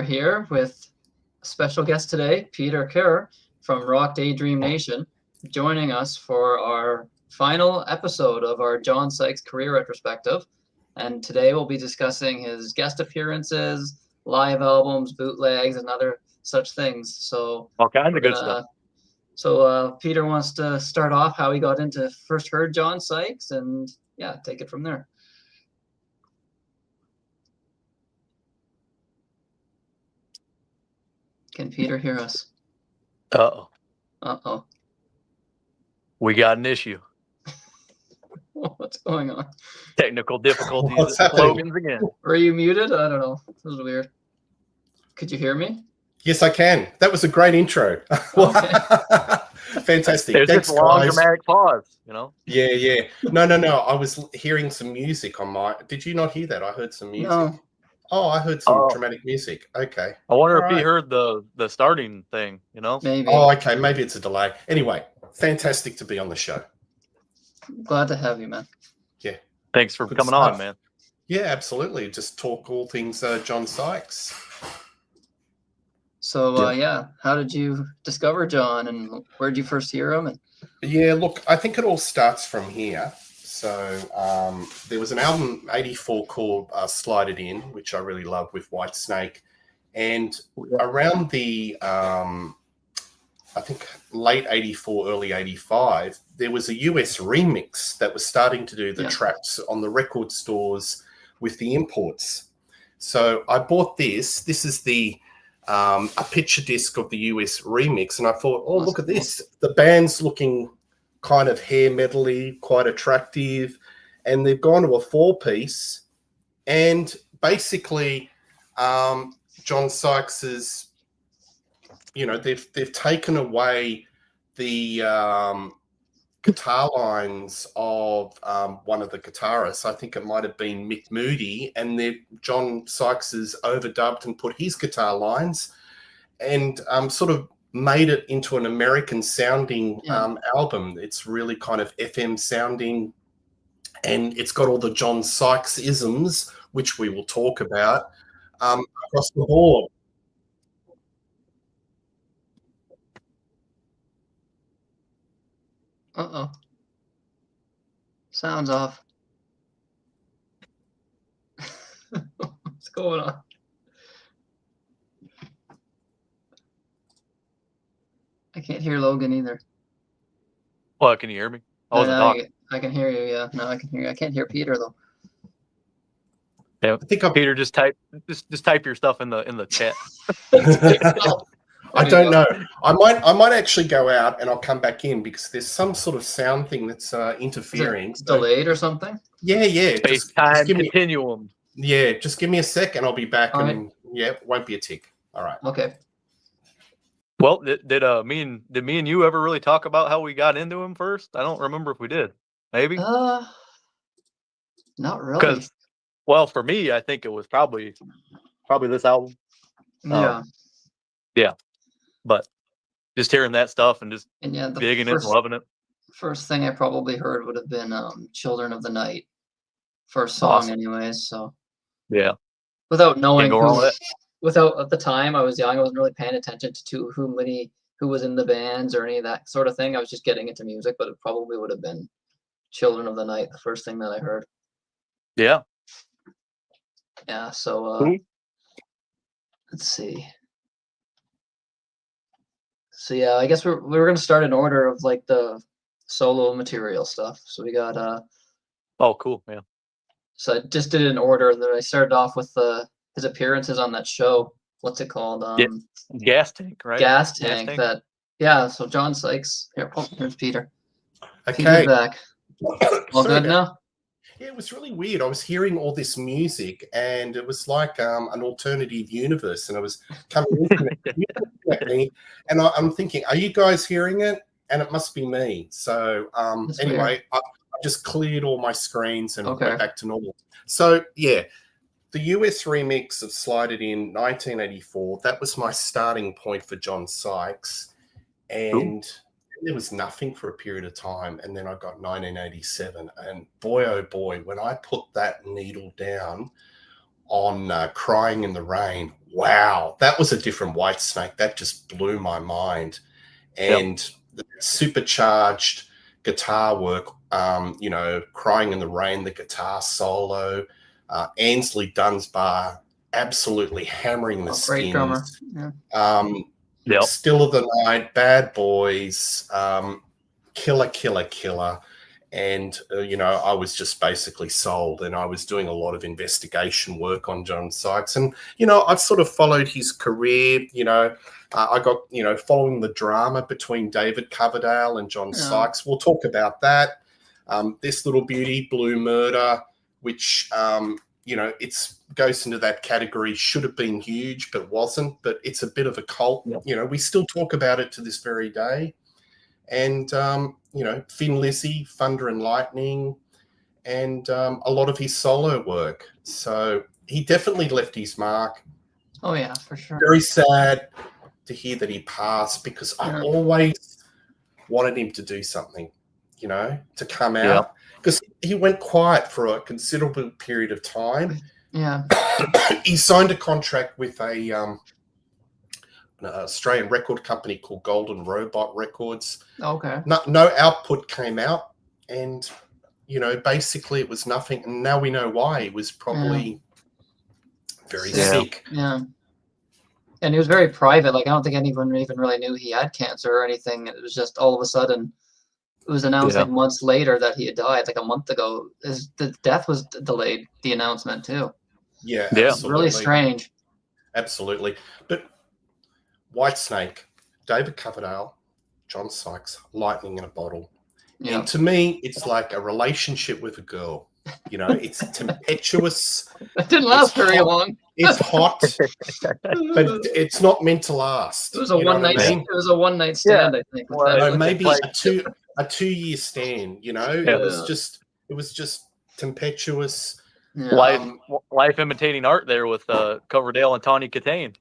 here with a special guest today, Peter Kerr from Rock Daydream Nation, joining us for our final episode of our John Sykes career retrospective. And today we'll be discussing his guest appearances, live albums, bootlegs, and other such things. So all kinds of good stuff. So Peter wants to start off how he got into first heard John Sykes, and yeah, take it from there. Can Peter hear us? Uh-oh. Uh-oh. We got an issue. What's going on? Technical difficulties at Logan's again. Were you muted? I don't know. This is weird. Could you hear me? Yes, I can. That was a great intro. Okay. Fantastic. There's Thanks, this long guys. dramatic pause, you know? Yeah. No. I was hearing some music on my... Did you not hear that? I heard some music. No. Oh, I heard some dramatic music. Okay. I wonder All if he right. heard the starting thing, you know? Maybe. Oh, okay. Maybe it's a delay. Anyway, fantastic to be on the show. Glad to have you, man. Yeah. Thanks for Good coming stuff. on, man. Yeah, absolutely. Just talk all things John Sykes. So, how did you discover John, and where did you first hear him? And Yeah, look, I think it all starts from here. So there was an album, 84, called Slide It In, which I really love, with Whitesnake. And around the, I think, late 84, early 85, there was a US remix that was starting to do the traps on the record stores with the imports. So I bought this. This is the a picture disc of the US remix. And I thought, oh, look at this. The band's looking kind of hair metally, quite attractive, and they've gone to a 4-piece, and basically John Sykes's, they've taken away the guitar lines of one of the guitarists. I think it might have been Mick Moody, and John Sykes has overdubbed and put his guitar lines, and sort of made it into an American sounding album. It's really kind of FM sounding, and it's got all the John Sykes isms, which we will talk about, across the board. uh-oh. Sounds off. What's going on? I can't hear Logan either. Well, can you hear me? I wasn't talking. I can hear you, yeah. No, I can hear you. I can't hear Peter, though. Yeah. I think Peter, just type your stuff in the chat. I don't know. I might actually go out and I'll come back in because there's some sort of sound thing that's interfering. Is it delayed or something? Yeah. Space-time continuum. Just give me a sec and I'll be back. All and it won't be a tick. All right. Okay. Well, did me and you ever really talk about how we got into him first? I don't remember if we did. Maybe. Not really. Because, well, for me, I think it was probably this album. Yeah. But just hearing that stuff and just the digging it and loving it. First thing I probably heard would have been "Children of the Night," first song, Awesome. anyways. So Yeah. without knowing Without at the time I was young, I wasn't really paying attention to who was in the bands or any of that sort of thing. I was just getting into music, but it probably would have been "Children of the Night," the first thing that I heard. Yeah. Yeah. So let's see. So yeah, I guess we're gonna start in order of like the solo material stuff. So we got Oh, cool. Yeah. So I just did it in order. That I started off with his appearances on that show. What's it called? Gas Tank, right? Gas Tank. So John Sykes. Here's Peter. Okay. Peter's back. All Sorry good now? Yeah, it was really weird. I was hearing all this music, and it was like an alternative universe, and I was coming into and I'm thinking, are you guys hearing it? And it must be me. So anyway, I just cleared all my screens and went back to normal. So yeah, the US remix of Slide It In, 1984, that was my starting point for John Sykes. And there was nothing for a period of time, and then I got 1987, and boy oh boy, when I put that needle down, on Crying in the Rain. Wow, that was a different Whitesnake. That just blew my mind. And the supercharged guitar work, Crying in the Rain, the guitar solo, Ainsley Dunsbar absolutely hammering the Great drummer. skins. Yeah. Still of the Night, Bad Boys, Killer, Killer, Killer. And, I was just basically sold, and I was doing a lot of investigation work on John Sykes. And, I've sort of followed his career, I got, following the drama between David Coverdale and John Sykes. We'll talk about that. This Little Beauty, Blue Murder, which, it's goes into that category, should have been huge, but wasn't. But it's a bit of a cult. Yep. We still talk about it to this very day. And, Thin Lizzy, Thunder and Lightning, and a lot of his solo work. So he definitely left his mark. Oh, yeah, for sure. Very sad to hear that he passed, because I always wanted him to do something, to come out. Because he went quiet for a considerable period of time. Yeah. He signed a contract with an Australian record company called Golden Robot Records. Okay. No output came out, and basically it was nothing. And now we know why. He was probably very sick. Yeah. And he was very private. Like, I don't think anyone even really knew he had cancer or anything. It was just all of a sudden, it was announced like months later that he had died, like a month ago. The death was delayed, the announcement too. Yeah. Absolutely. Really strange. Absolutely. But Whitesnake, David Coverdale, John Sykes, lightning in a bottle. Yeah. And to me, it's like a relationship with a girl. It's tempestuous. It didn't last very long. It's hot, but it's not meant to last. It was a one night. It was a one night stand, I think. Well, maybe a 2-year stand. It was just tempestuous. Yeah. Life imitating art there with Coverdale and Tawny Katane.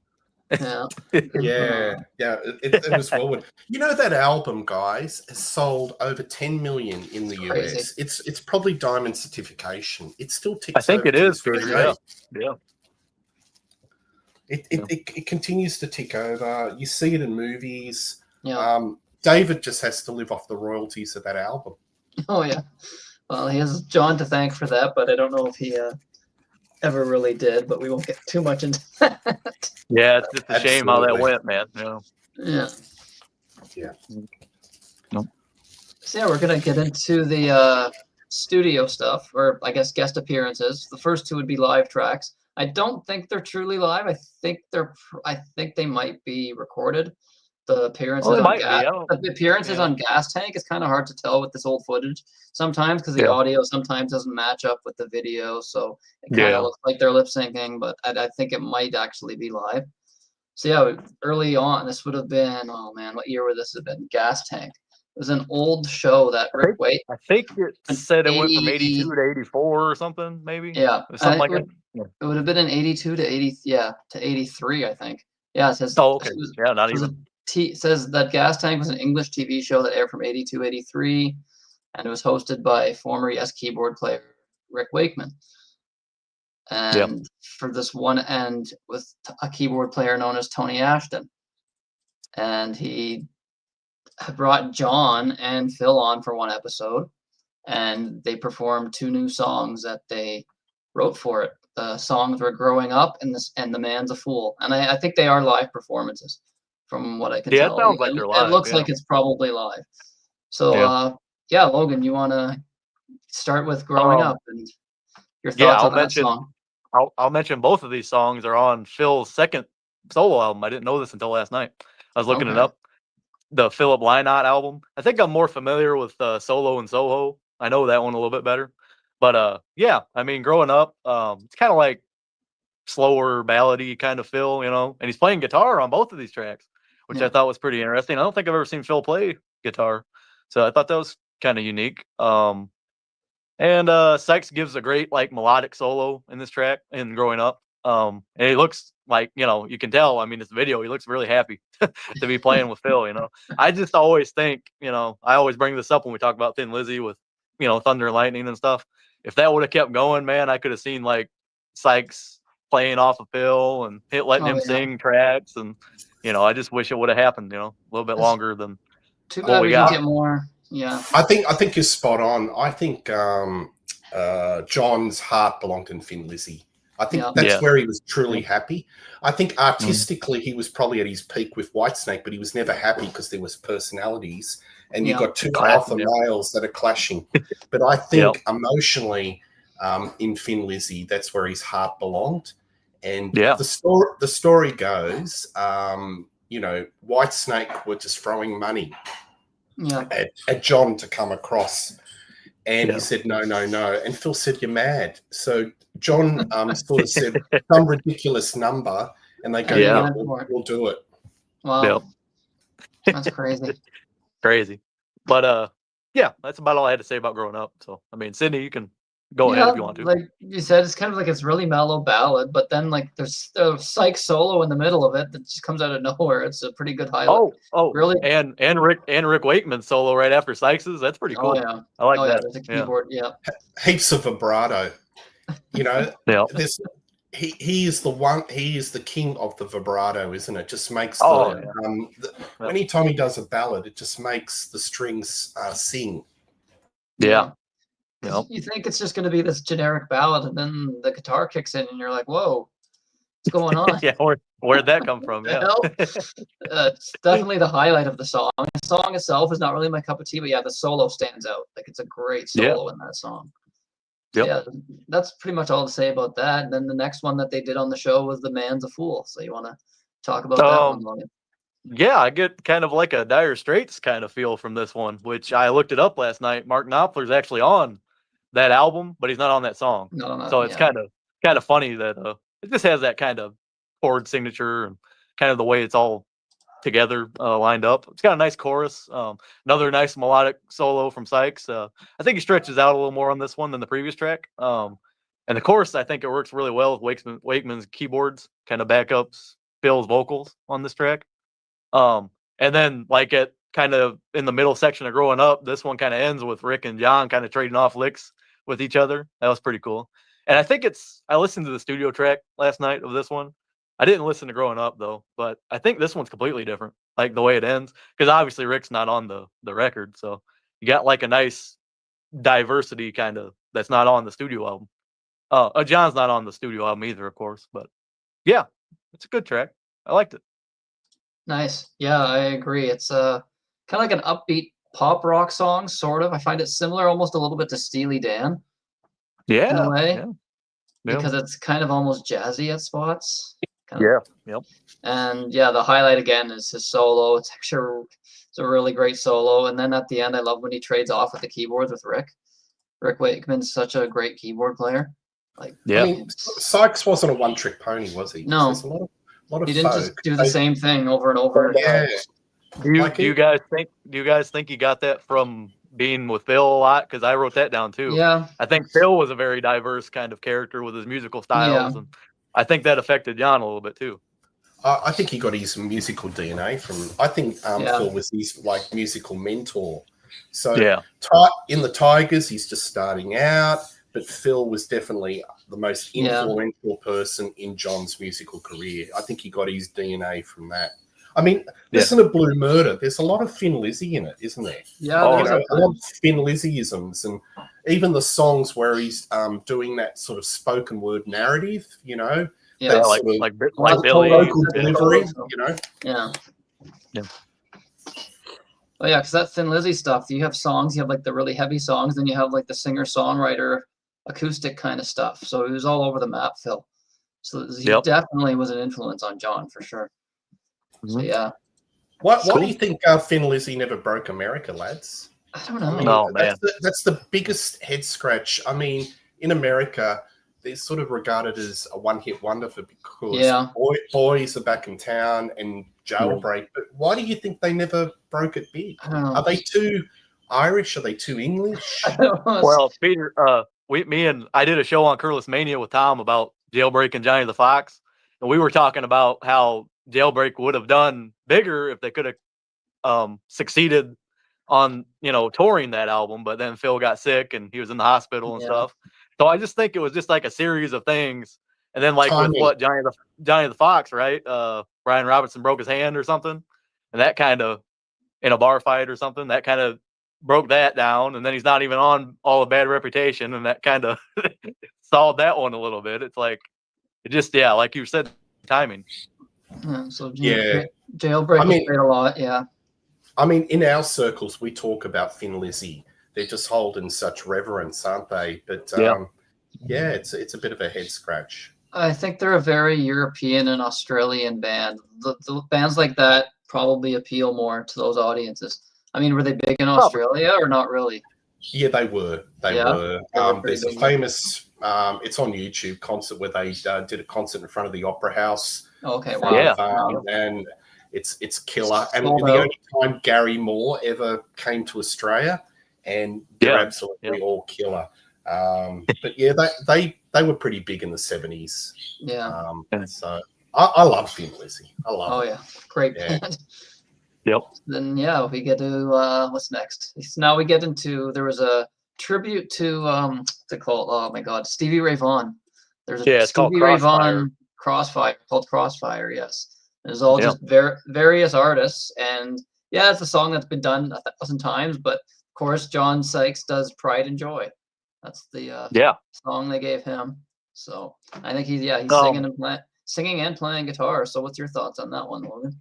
Yeah. It was forward. That album, guys, has sold over 10 million in the US. It's probably diamond certification. It still ticks. I think it is. Yeah. It continues to tick over. You see it in movies. Yeah. David just has to live off the royalties of that album. Oh yeah. Well, he has John to thank for that, but I don't know if he ever really did. But we won't get too much into that. Yeah, it's just a shame how that went, man. Yeah. Nope. So we're gonna get into the studio stuff, or I guess guest appearances. The first two would be live tracks. I don't think they're truly live. I think they might be recorded. The appearances on Gas Tank is kind of hard to tell with this old footage sometimes, because the audio sometimes doesn't match up with the video, so it kind of looks like they're lip syncing. But I think it might actually be live. So early on, this would have been, oh man, what year would this have been? Gas Tank. It was an old show that Rick Waite. I think it said it went from 82 to 84 or something, maybe. Yeah, something like that. It would have been in 82 to 80, to 83, I think. Yeah, it says. Oh, okay. Not even. It says that Gas Tank was an English TV show that aired from 82, 83, and it was hosted by former Yes keyboard player Rick Wakeman. And for this one end with a keyboard player known as Tony Ashton. And he brought John and Phil on for one episode, and they performed 2 new songs that they wrote for it. The songs were Growing Up and The Man's a Fool. And I think they are live performances from what I can tell. It sounds like they're live. It looks like it's probably live. So, Logan, you want to start with Growing Up and your thoughts on that song? I'll mention both of these songs are on Phil's second solo album. I didn't know this until last night. I was looking it up. The Philip Lynott album. I think I'm more familiar with Solo and Soho. I know that one a little bit better. But I mean, Growing Up, it's kind of like slower ballady kind of Phil, and he's playing guitar on both of these tracks, which I thought was pretty interesting. I don't think I've ever seen Phil play guitar, so I thought that was kind of unique. And Sykes gives a great melodic solo in this track in Growing Up. And he looks like, you can tell, I mean, this video, he looks really happy to be playing with Phil, I just always think, I always bring this up when we talk about Thin Lizzy with, Thunder and Lightning and stuff. If that would have kept going, man, I could have seen Sykes playing off of Phil and letting him yeah. sing tracks, and I just wish it would have happened, a little bit longer than Too what bad we we didn't got. get more. Yeah. I think you're spot on. I think John's heart belonged in Thin Lizzy. I think that's where he was truly happy. I think artistically he was probably at his peak with Whitesnake, but he was never happy because there was personalities, and you've got two alpha males that are clashing. But I think emotionally, in Thin Lizzy, that's where his heart belonged. And the story goes, Whitesnake were just throwing money at John to come across. And he said, no. And Phil said, you're mad. So John sort of said some ridiculous number, and they go, we'll do it. Wow. That's crazy. Crazy. But, that's about all I had to say about growing up. So, I mean, Sydney, you can go ahead if you want to. Like you said, it's kind of like it's really mellow ballad, but then like there's a Sykes solo in the middle of it that just comes out of nowhere. It's a pretty good highlight. Oh, really? And Rick Wakeman's solo right after Sykes's. That's pretty cool. Oh yeah, I like that. There's a keyboard. Yeah. Heaps of vibrato. He is the one. He is the king of the vibrato, isn't it? Just makes anytime he does a ballad, it just makes the strings sing. Yeah. You think it's just going to be this generic ballad, and then the guitar kicks in, and you're like, "Whoa, what's going on?" Where'd that come from? Yeah, it's definitely the highlight of the song. The song itself is not really my cup of tea, but the solo stands out. Like it's a great solo in that song. Yep. Yeah, that's pretty much all to say about that. And then the next one that they did on the show was "The Man's a Fool." So you want to talk about that one, Logan? Yeah, I get kind of like a Dire Straits kind of feel from this one, which I looked it up last night. Mark Knopfler's actually on that album, but he's not on that song. So it's kind of funny that it just has that kind of chord signature and kind of the way it's all together lined up. It's got a nice chorus. Another nice melodic solo from Sykes. I think he stretches out a little more on this one than the previous track. And the chorus, I think it works really well with Wakeman's keyboards, kind of backups Phil's vocals on this track. And then like it kind of in the middle section of Growing Up, this one kind of ends with Rick and John kind of trading off licks with each other. That was pretty cool. And I think I listened to the studio track last night of this one. I didn't listen to Growing Up though, but I think this one's completely different, like the way it ends, because obviously Rick's not on the record. So you got like a nice diversity kind of that's not on the studio album. John's not on the studio album either, of course, but yeah, it's a good track. I liked it. Nice. Yeah, I agree. It's kind of like an upbeat pop rock song, sort of. I find it similar almost a little bit to Steely Dan. Yeah. In a way. Yeah. Because it's kind of almost jazzy at spots. Yep. And the highlight again is his solo. It's a really great solo. And then at the end, I love when he trades off with the keyboards with Rick. Rick Wakeman's such a great keyboard player. I mean, Sykes wasn't a one-trick pony, was he? No. There's a lot of he didn't just do the same thing over and over. Yeah. Do you guys think he got that from being with Phil a lot? Because I wrote that down too. Yeah. I think Phil was a very diverse kind of character with his musical styles, and I think that affected John a little bit too. I think he got his musical DNA from. I think Phil was his musical mentor. So in the Tigers, he's just starting out, but Phil was definitely the most influential person in John's musical career. I think he got his DNA from that. I mean, listen to Blue Murder. There's a lot of Thin Lizzy in it, isn't there? Yeah, a lot of Thin Lizzyisms, and even the songs where he's doing that sort of spoken word narrative. Like Billy, local delivery. Yeah. Oh yeah, because that Thin Lizzy stuff. You have songs. You have like the really heavy songs, then you have like the singer-songwriter acoustic kind of stuff. So he was all over the map, Phil. So he definitely was an influence on John for sure. So yeah. Why do you think Thin Lizzy never broke America, lads? I don't know. That's the biggest head scratch. I mean, in America, they're sort of regarded as a one-hit wonder because Boys Are Back in Town and Jailbreak. But why do you think they never broke it big? Are they too Irish? Are they too English? Well, Peter, I did a show on Curless Mania with Tom about Jailbreak and Johnny the Fox, and we were talking about how Jailbreak would have done bigger if they could have succeeded on touring that album, but then Phil got sick and he was in the hospital and stuff. So I just think it was just like a series of things, And then like with Timing. what Johnny the Fox, right? Brian Robertson broke his hand or something, and that kind of in a bar fight or something that kind of broke that down. And then he's not even on All a Bad Reputation, and that kind of solved that one a little bit. It's like it just like you said, timing. So Yeah. Jailbreak was played a lot. Yeah. I mean, in our circles, we talk about Thin Lizzy. They're just held in such reverence, aren't they? But yeah, it's a bit of a head scratch. I think they're a very European and Australian band. The bands like that probably appeal more to those audiences. I mean, were they big in Australia or not really? Yeah, they were. They were. There's a famous, it's on YouTube, concert where they did a concert in front of the Opera House. Okay, wow. And it's killer. And the only time Gary Moore ever came to Australia, and they're absolutely all killer. But yeah, they were pretty big in the 70s. Yeah. So I love Thin Lizzy. I love it. Oh yeah, great band. Yep. Then we get to what's next? Now we get into there was a tribute to what's it called? Oh my God, Stevie Ray Vaughan. There's a Stevie Ray Vaughan Crossfire called Crossfire. Yes, it's all just various artists, and it's a song that's been done 1,000 times. But of course, John Sykes does Pride and Joy. That's the song they gave him. So I think he's singing and playing guitar. So what's your thoughts on that one, Logan?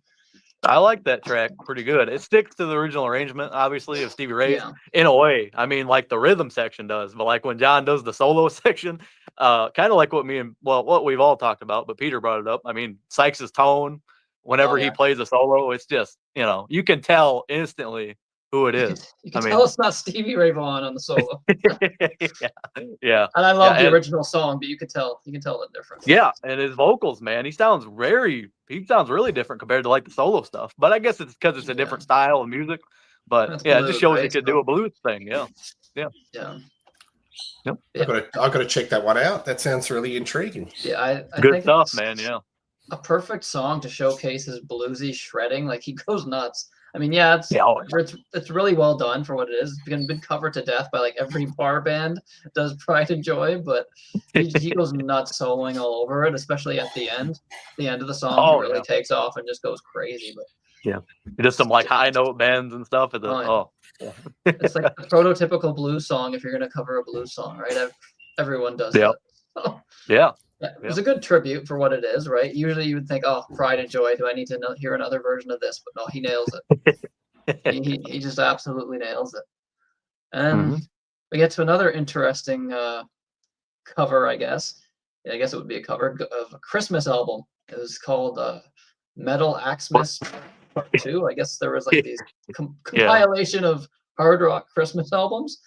I like that track pretty good. It sticks to the original arrangement, obviously, of Stevie Ray's in a way. I mean, like the rhythm section does, but like when John does the solo section, kind of like what we've all talked about, but Peter brought it up. I mean, Sykes' tone, whenever he plays a solo, it's just, you can tell instantly who it is. You can tell it's not Stevie Ray Vaughan on the solo. Yeah. And I love the original song, but you can tell the difference. Yeah, and his vocals, man, he sounds really different compared to like the solo stuff. But I guess it's because it's a different style of music. But it just shows he could do a blues thing. Yeah. Yep. I've got to check that one out. That sounds really intriguing. Yeah, I good think stuff, man. Yeah. A perfect song to showcase his bluesy shredding. Like he goes nuts. I mean, it's really well done for what it is. It's been covered to death by like every bar band does Pride and Joy, but he goes nuts soloing all over it, especially at the end. The end of the song really takes off and just goes crazy. But just some like high note bends and stuff. It's like the prototypical blues song if you're gonna cover a blues song, right? Everyone does it. So, it was a good tribute for what it is, right? Usually you would think, oh, Pride and Joy, do I need to hear another version of this? But no, he nails it. he just absolutely nails it. And we get to another interesting cover, I guess. Yeah, I guess it would be a cover of a Christmas album. It was called Metal Axemas Part 2. I guess there was like these compilation of hard rock Christmas albums.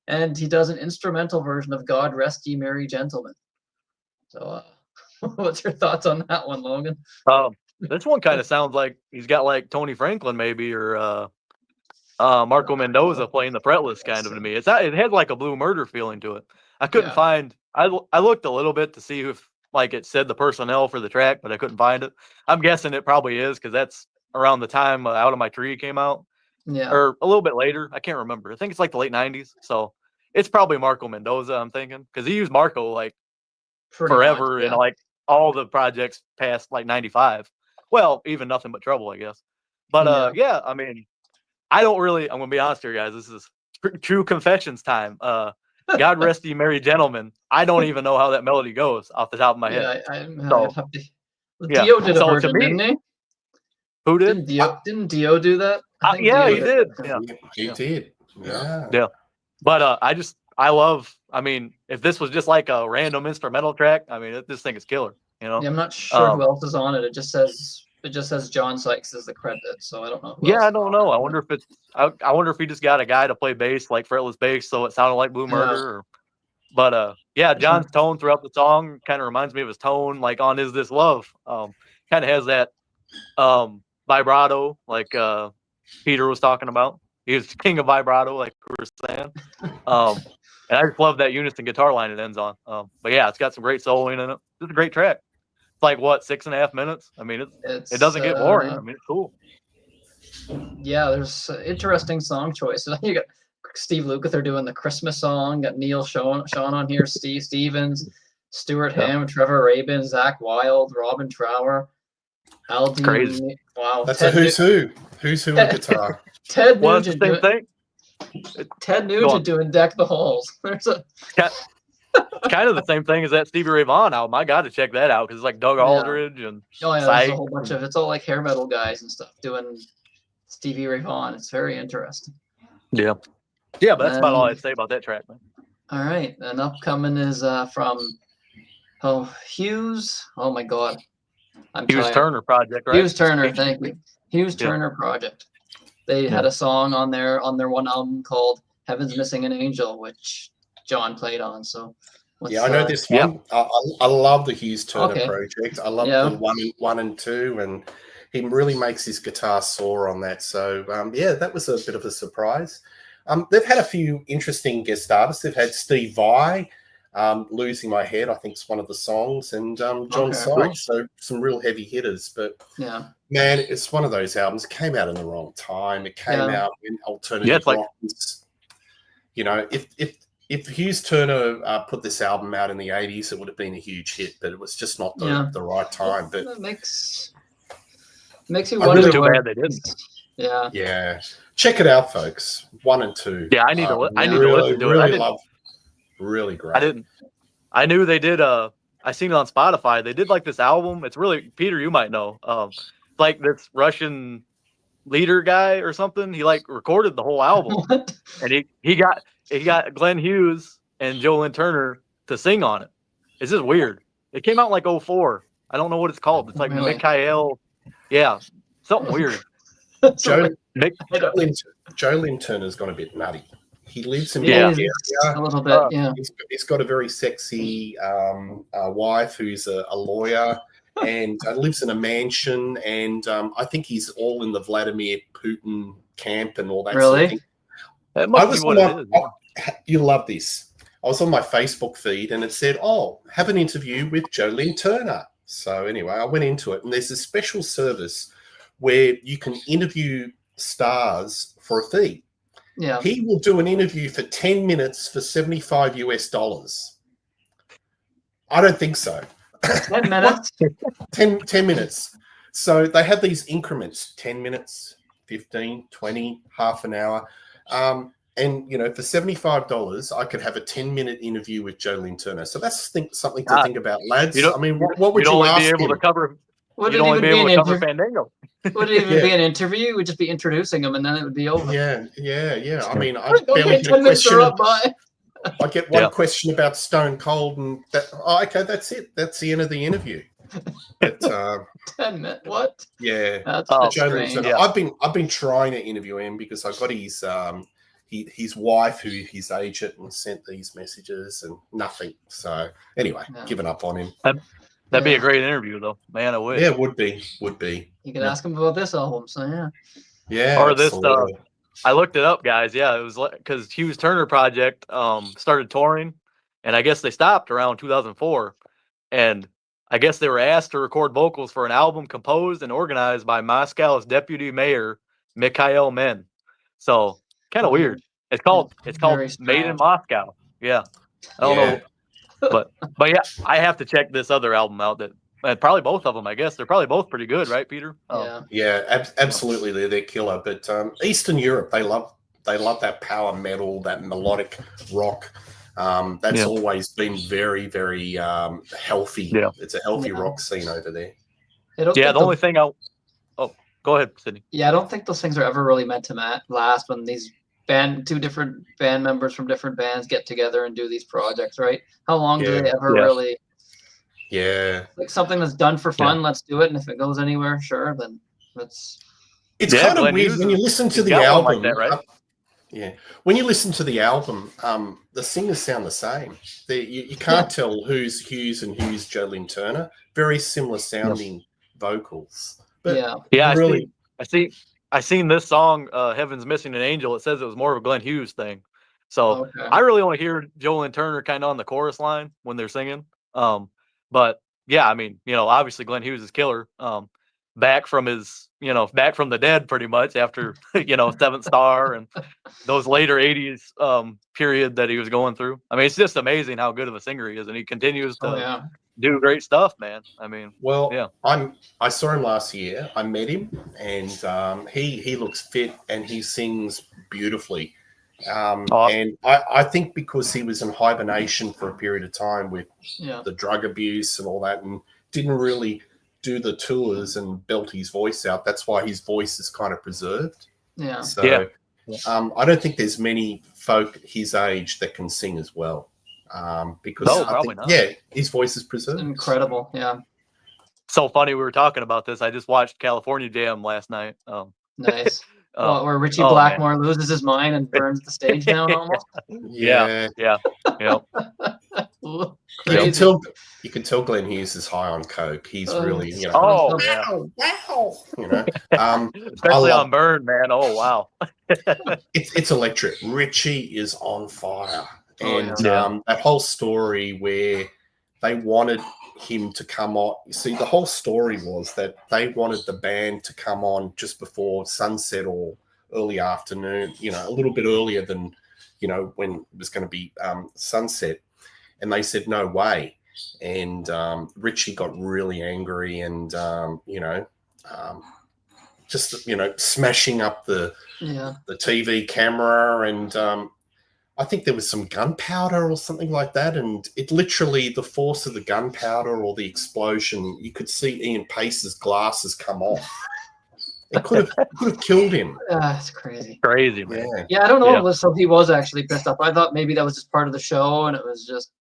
And he does an instrumental version of God Rest Ye Merry Gentlemen. So, what's your thoughts on that one, Logan? This one kind of sounds like he's got like Tony Franklin maybe or Marco Mendoza playing the fretless kind of to me. It had like a Blue Murder feeling to it. I couldn't find. I looked a little bit to see if like it said the personnel for the track, but I couldn't find it. I'm guessing it probably is because that's around the time Out of My Tree came out. Yeah. Or a little bit later. I can't remember. I think it's like the late 90s. So it's probably Marco Mendoza, I'm thinking, because he used Marco like forever and like all the projects past like 95. Well, even Nothing But Trouble, I guess. But I mean, I'm gonna be honest here, guys. This is true confessions time. God Rest Ye Merry Gentlemen. I don't even know how that melody goes off the top of my head. Dio did a version, didn't he? Who did? Didn't Dio do that? He did. Yeah, he did. Yeah. But I mean, if this was just like a random instrumental track, I mean, this thing is killer. Yeah, I'm not sure who else is on it. It just says John Sykes as the credit, so I don't know. I don't know. I wonder if he just got a guy to play bass, like fretless bass, so it sounded like Blue Murder. But John's tone throughout the song kind of reminds me of his tone, like on Is This Love. Kind of has that vibrato, like Peter was talking about. He was king of vibrato, like we were saying. And I just love that unison guitar line it ends on. But yeah, it's got some great soloing in it. It's a great track. It's like 6.5 minutes. I mean, it doesn't get boring. I mean, it's cool. Yeah, there's interesting song choices. You got Steve Lukather doing the Christmas song. Got Neil Sean on here. Steve Stevens, Stuart Hamm, Trevor Rabin, Zach Wilde, Robin Trower, Aldine. Crazy. Wow. That's a who's who. Who's who on guitar? Ted Well, it's the Nugent. same thing. Ted Nugent doing Deck the Halls. There's a. It's kind of the same thing as that Stevie Ray Vaughan album. I got to check that out because it's like Doug Aldridge and Oh yeah, there's Sykes. a whole bunch of it's all like hair metal guys and stuff doing Stevie Ray Vaughan. It's very interesting. Yeah, but that's about all I'd say about that track, man. All right, and upcoming is from Hughes. Oh my God, Hughes Turner Project, right? Hughes Turner, thank you. Hughes Turner Project. They had a song on their one album called "Heaven's Missing an Angel," which John played on. So. I know this one. I love the Hughes Turner project. I love the one and two, and he really makes his guitar soar on that. So that was a bit of a surprise. They've had a few interesting guest artists. They've had Steve Vai, "Losing My Head," I think is one of the songs, and John Sykes. So some real heavy hitters. But man, it's one of those albums. It came out in the wrong time. It came out in alternative rock. You know, if Hughes Turner put this album out in the 80s, it would have been a huge hit, but it was just not the right time. But it makes you wonder. Too bad they didn't. Yeah. Check it out, folks. 1 and 2. Yeah, I need to listen to it. Really great. I knew they did. I seen it on Spotify. They did like this album. It's really, Peter, you might know. Like this Russian leader guy or something. He like recorded the whole album, and he got Glenn Hughes and Joe Lynn Turner to sing on it. It's just weird. It came out in like 2004. I don't know what it's called. It's like Mikhail. Yeah, something weird. Joe Lynn Turner's gone a bit nutty. He lives in a little bit. He's got a very sexy wife who's a lawyer and lives in a mansion. And I think he's all in the Vladimir Putin camp and all that. Really? Sort of thing. That must be what it is. You love this. I was on my Facebook feed and it said, have an interview with Joe Lynn Turner. So anyway, I went into it, and there's a special service where you can interview stars for a fee. Yeah. He will do an interview for 10 minutes for $75 US. I don't think so. 10 minutes? 10 minutes. So they have these increments, 10 minutes, 15, 20, half an hour. And, for $75, I could have a 10-minute interview with Joe Lynn Turner. So that's something to think about, lads. I mean, what would you ask him? Would it even be an interview? Would it even be an interview? It would just be introducing him, and then it would be over. Yeah. I mean, I barely get a question. I get one question about Stone Cold, and that's it. That's the end of the interview. But, 10 minutes. What? Yeah. That's Joe Lynn Turner. I've been trying to interview him because I got his wife, who his agent, and sent these messages and nothing. So anyway, given up on him. That'd be a great interview, though. Man, I wish. Yeah, it would be. You could ask him about this album. So yeah. Or absolutely. This. I looked it up, guys. Yeah, it was because Hughes Turner Project started touring, and I guess they stopped around 2004, and I guess they were asked to record vocals for an album composed and organized by Moscow's deputy mayor Mikhail Men. So kind of weird. It's called Made in Moscow. Yeah, I don't know, but yeah, I have to check this other album out. And probably both of them. I guess they're probably both pretty good, right, Peter? Yeah, absolutely. They're killer. But Eastern Europe, they love that power metal, that melodic rock. That's always been very, very healthy. Yeah. It's a healthy rock scene over there. The only thing go ahead, Sydney. Yeah, I don't think those things are ever really meant to last when these two different band members from different bands get together and do these projects, right? How long do they ever really? Yeah. Like something that's done for fun, let's do it. And if it goes anywhere, sure, then let's. It's kind of weird when you listen to the album. Like that, right? When you listen to the album, the singers sound the same. You can't tell who's Hughes and who's Joe Lynn Turner. Very similar sounding vocals. But really, I seen this song, "Heaven's Missing an Angel." It says it was more of a Glenn Hughes thing. So I really only hear Joe Lynn Turner kind of on the chorus line when they're singing. But yeah, I mean, obviously Glenn Hughes is killer. back from his, back from the dead pretty much after, Seventh Star and those later 80s period that he was going through. I mean, it's just amazing how good of a singer he is, and he continues to do great stuff, man. I mean, well, I saw him last year. I met him, and he looks fit and he sings beautifully. And I think because he was in hibernation for a period of time with the drug abuse and all that, and didn't really do the tours and belt his voice out, that's why his voice is kind of preserved. Yeah. So I don't think there's many folk his age that can sing as well. Because I think, his voice is preserved. It's incredible. Yeah. So funny. We were talking about this. I just watched California Jam last night. Nice. Where Richie Blackmore loses his mind and burns the stage down almost. Yeah. You can tell Glenn Hughes is high on coke. He's really, wow. Especially on Burn, man. Oh wow. It's electric. Richie is on fire. And that whole story where they wanted him to come on. You see, the whole story was that they wanted the band to come on just before sunset or early afternoon, a little bit earlier than, when it was going to be sunset. And they said, no way. And Richie got really angry and, smashing up the TV camera. And I think there was some gunpowder or something like that. And it literally, the force of the gunpowder or the explosion, you could see Ian Pace's glasses come off. It could have killed him. It's crazy. Crazy, man. Yeah, I don't know. So he was actually pissed off. I thought maybe that was just part of the show, and it was just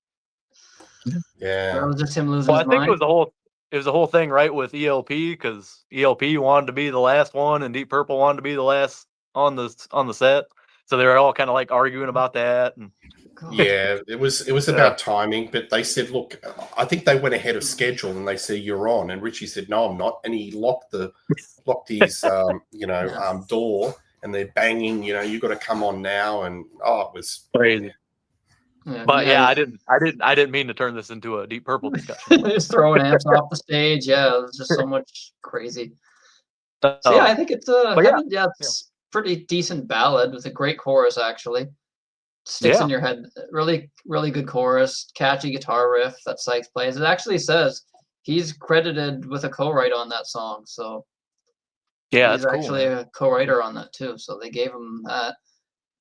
it was just him losing his mind. I think it was the whole thing, right, with ELP, because ELP wanted to be the last one, and Deep Purple wanted to be the last on the set. So they were all kind of like arguing about that. And it was about timing, but they said, look, I think they went ahead of schedule and they said, you're on. And Richie said, no, I'm not. And he locked his, door, and they're banging, you got to come on now. And it was crazy. But I didn't mean to turn this into a Deep Purple discussion. Just throwing amps off the stage. Yeah. It was just so much crazy. So I think it's it's pretty decent ballad with a great chorus, actually. Sticks in your head. Really, really good chorus, catchy guitar riff that Sykes plays. It actually says he's credited with a co-write on that song. So he's actually a co-writer on that too. So they gave him that.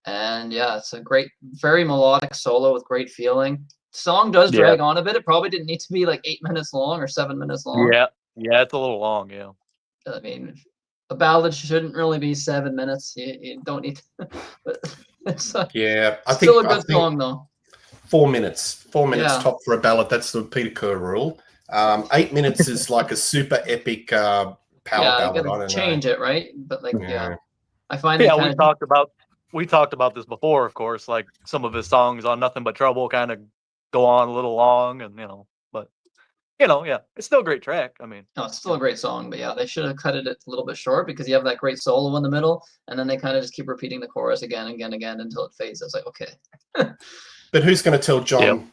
And it's a great, very melodic solo with great feeling. Song does drag on a bit. It probably didn't need to be like 8 minutes long or 7 minutes long. Yeah, it's a little long. Yeah. I mean, a ballad shouldn't really be 7 minutes. You don't need to, but it's I think still a good song though. 4 minutes. 4 minutes top for a ballad. That's the Peter Kerr rule. 8 minutes is like a super epic power ballad. You gotta change it, right? But I find we talked about this before, of course. Like some of his songs on Nothing But Trouble kind of go on a little long, and it's still a great track. I mean, no, it's still a great song, but they should have cut it a little bit short because you have that great solo in the middle, and then they kind of just keep repeating the chorus again and again and again until it fades. It's like, okay. But who's going to tell John?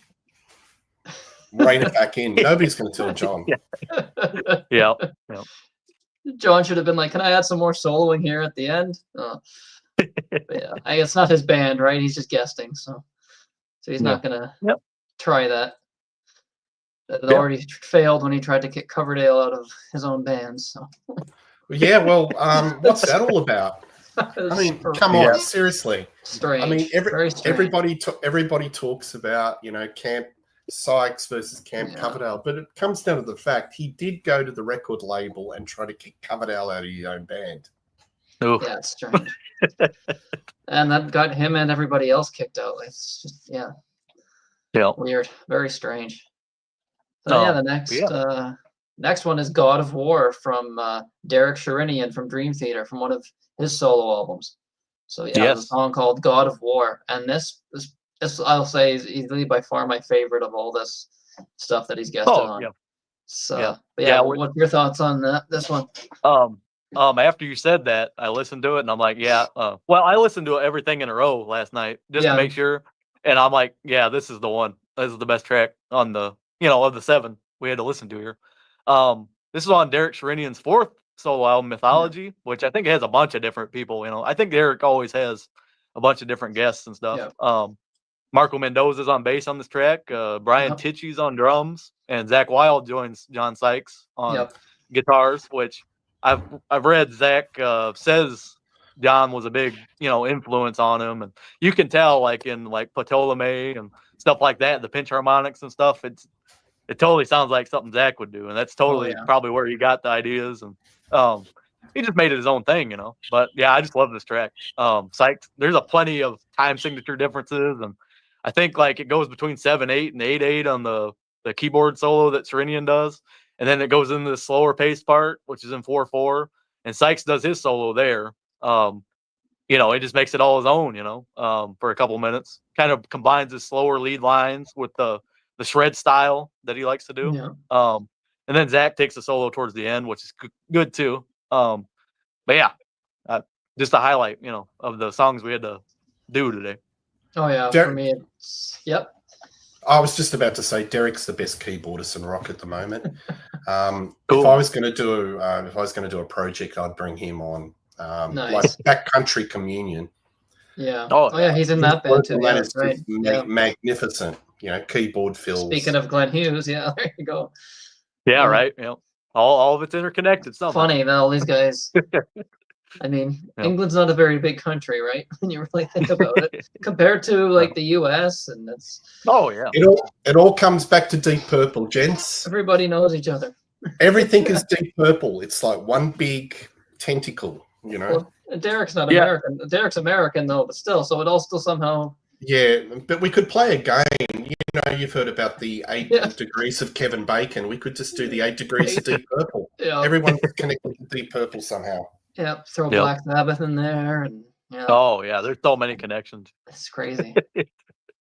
Rein it back in. Nobody's going to tell John. Yeah. John should have been like, "Can I add some more soloing here at the end?" But it's not his band, right? He's just guesting, so he's not gonna try that. That already failed when he tried to kick Coverdale out of his own band. So what's that all about? I mean, come on, seriously. Strange. I mean, very strange. everybody talks about Camp Sykes versus Camp Coverdale, but it comes down to the fact he did go to the record label and try to kick Coverdale out of his own band. Oof. Yeah, it's strange. And that got him and everybody else kicked out. It's just weird, very strange. So the next one is God of War from Derek Sherinian from Dream Theater, from one of his solo albums. So there's a song called God of War, and this I'll say is easily by far my favorite of all this stuff that he's guested on. So what's your thoughts on this one? After you said that, I listened to it and I'm like, I listened to everything in a row last night just to make sure, and I'm like, this is the one. This is the best track on the of the 7 we had to listen to here. This is on Derek Sherinian's fourth solo album, Mythology, which I think has a bunch of different people. I think Derek always has a bunch of different guests and stuff. Marco Mendoza's on bass on this track. Brian Tichy's on drums, and Zach Wilde joins John Sykes on guitars. Which I've read Zach says John was a big influence on him, and you can tell in Ptolemy and stuff like that, the pinch harmonics and stuff. It totally sounds like something Zach would do, and that's totally probably where he got the ideas, and he just made it his own thing, But yeah, I just love this track. Syked. There's a plenty of time signature differences, and I think it goes between 7/8 and 8/8 on the keyboard solo that Serenian does, and then it goes into the slower paced part, which is in 4/4, and Sykes does his solo there. It just makes it all his own, for a couple minutes. Kind of combines his slower lead lines with the shred style that he likes to do. Yeah. And then Zach takes a solo towards the end, which is good too. But yeah, just a highlight, of the songs we had to do today. Oh yeah, for me, I was just about to say Derek's the best keyboardist in rock at the moment. Cool. If I was going to do a project, I'd bring him on. Nice. Like Backcountry Communion. Yeah. Oh yeah, he's in that band too. That is right. Magnificent. Keyboard fills. Speaking of Glenn Hughes, there you go. Yeah, right. All of it's interconnected. Funny that all these guys. I mean, England's not a very big country, right? When you really think about it, compared to the U.S. and that's. Oh yeah. It all comes back to Deep Purple, gents. Everybody knows each other. Everything is Deep Purple. It's like one big tentacle, Well, Derek's not American. Derek's American though, but still, so it all still somehow. Yeah, but we could play a game. You've heard about the 8 degrees of Kevin Bacon. We could just do the 8 degrees of Deep Purple. Yeah. Everyone's connected to Deep Purple somehow. Yeah, throw Black Sabbath in there, and Oh yeah, there's so many connections. It's crazy.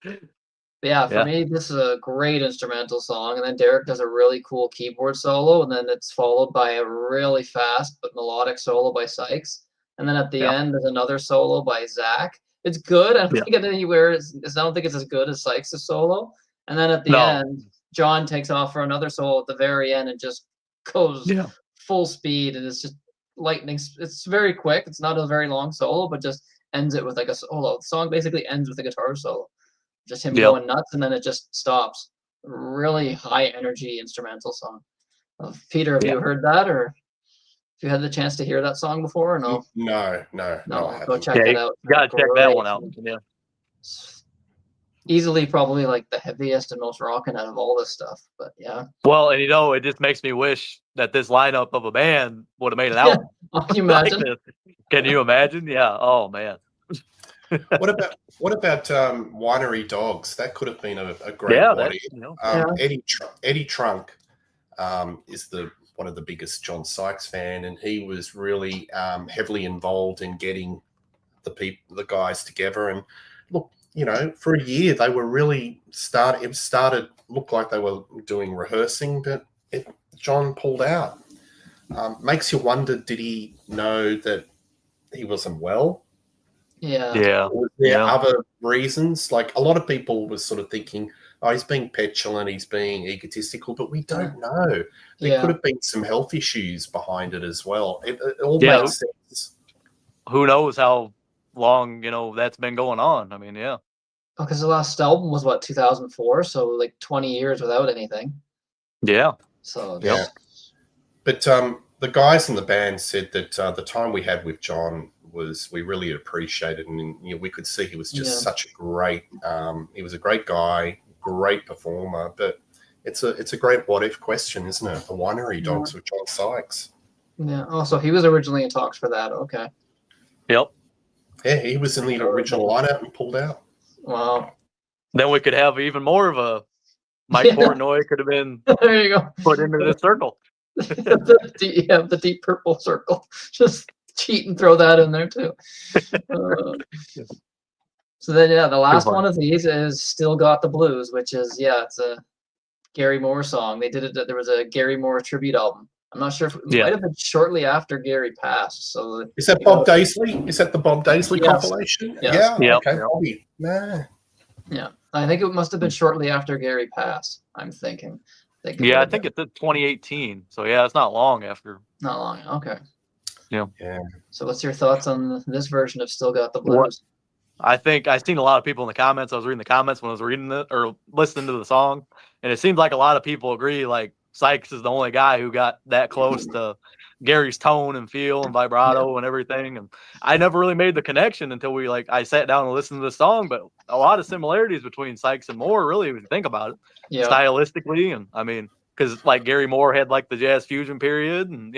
For me, this is a great instrumental song, and then Derek does a really cool keyboard solo, and then it's followed by a really fast but melodic solo by Sykes, and then at the end there's another solo by Zach. It's good. I don't think it anywhere. I don't think it's as good as Sykes' solo. And then at the end, John takes off for another solo at the very end and just goes full speed, and it's just lightning. It's very quick. It's not a very long solo, but just ends it with a solo. The song basically ends with a guitar solo, just him going nuts, and then it just stops. Really high energy instrumental song. Peter, have you heard that, or? If you had the chance to hear that song before or no? No. Go check it out. You gotta check that one out. Yeah. Easily probably the heaviest and most rocking out of all this stuff. But yeah. Well, and it just makes me wish that this lineup of a band would have made an album. Can you imagine? Can you imagine? Yeah. Oh man. What about Winery Dogs? That could have been a great body. Eddie Trunk is one of the biggest John Sykes fan, and he was really heavily involved in getting the guys together. And look, for a year they were really looked like they were doing rehearsing, but John pulled out. Makes you wonder, did he know that he wasn't well? Yeah. Was there other reasons? A lot of people were sort of thinking, oh, he's being petulant, he's being egotistical, but we don't know. There could have been some health issues behind it as well. It all makes sense. Who knows how long, that's been going on. I mean, because the last album was 2004, so 20 years without anything. Yeah. So But the guys in the band said that the time we had with John we really appreciated, and we could see he was just such a great he was a great guy, great performer, but it's a great what if question, isn't it? The Winery Dogs with John Sykes. Yeah. Also, he was originally in talks for that. Okay. Yep. Yeah, he was in the original lineup and pulled out. Wow. Then we could have even more of a Mike Portnoy could have been there you go put into the circle. the Deep Purple circle. Just cheat and throw that in there too. So then, the last one of these is "Still Got the Blues," which is it's a Gary Moore song. They did it. There was a Gary Moore tribute album. I'm not sure if it might have been shortly after Gary passed. So is that Bob Daisley? Is that the Bob Daisley compilation? Yes. Yeah. Okay. Yeah, I think it must have been shortly after Gary passed. I'm thinking. Yeah, I think it's 2018. So yeah, it's not long after. Not long. Okay. Yeah. So what's your thoughts on this version of Still Got the Blues? I think I've seen a lot of people in the comments. I was reading the comments when I was reading it or listening to the song, and it seems like a lot of people agree. Like Sykes is the only guy who got that close to Gary's tone and feel and vibrato and everything. And I never really made the connection until I sat down and listened to the song. But a lot of similarities between Sykes and Moore, really, when you think about it, stylistically. And I mean, because like Gary Moore had like the jazz fusion period, and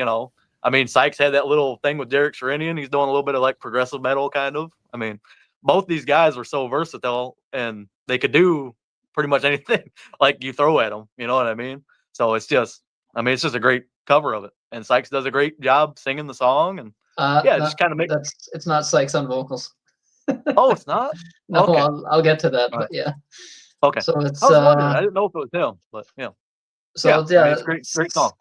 I mean, Sykes had that little thing with Derek Sherinian. He's doing a little bit of like progressive metal kind of. I mean, both these guys were so versatile and they could do pretty much anything like you throw at them. You know what I mean? So it's just a great cover of it. And Sykes does a great job singing the song. And it just kind of makes it's not Sykes on vocals. Oh, it's not? No, okay. I'll get to that, but yeah. Okay. So it's I was wondering. I didn't know if it was him, but yeah. So it's great song.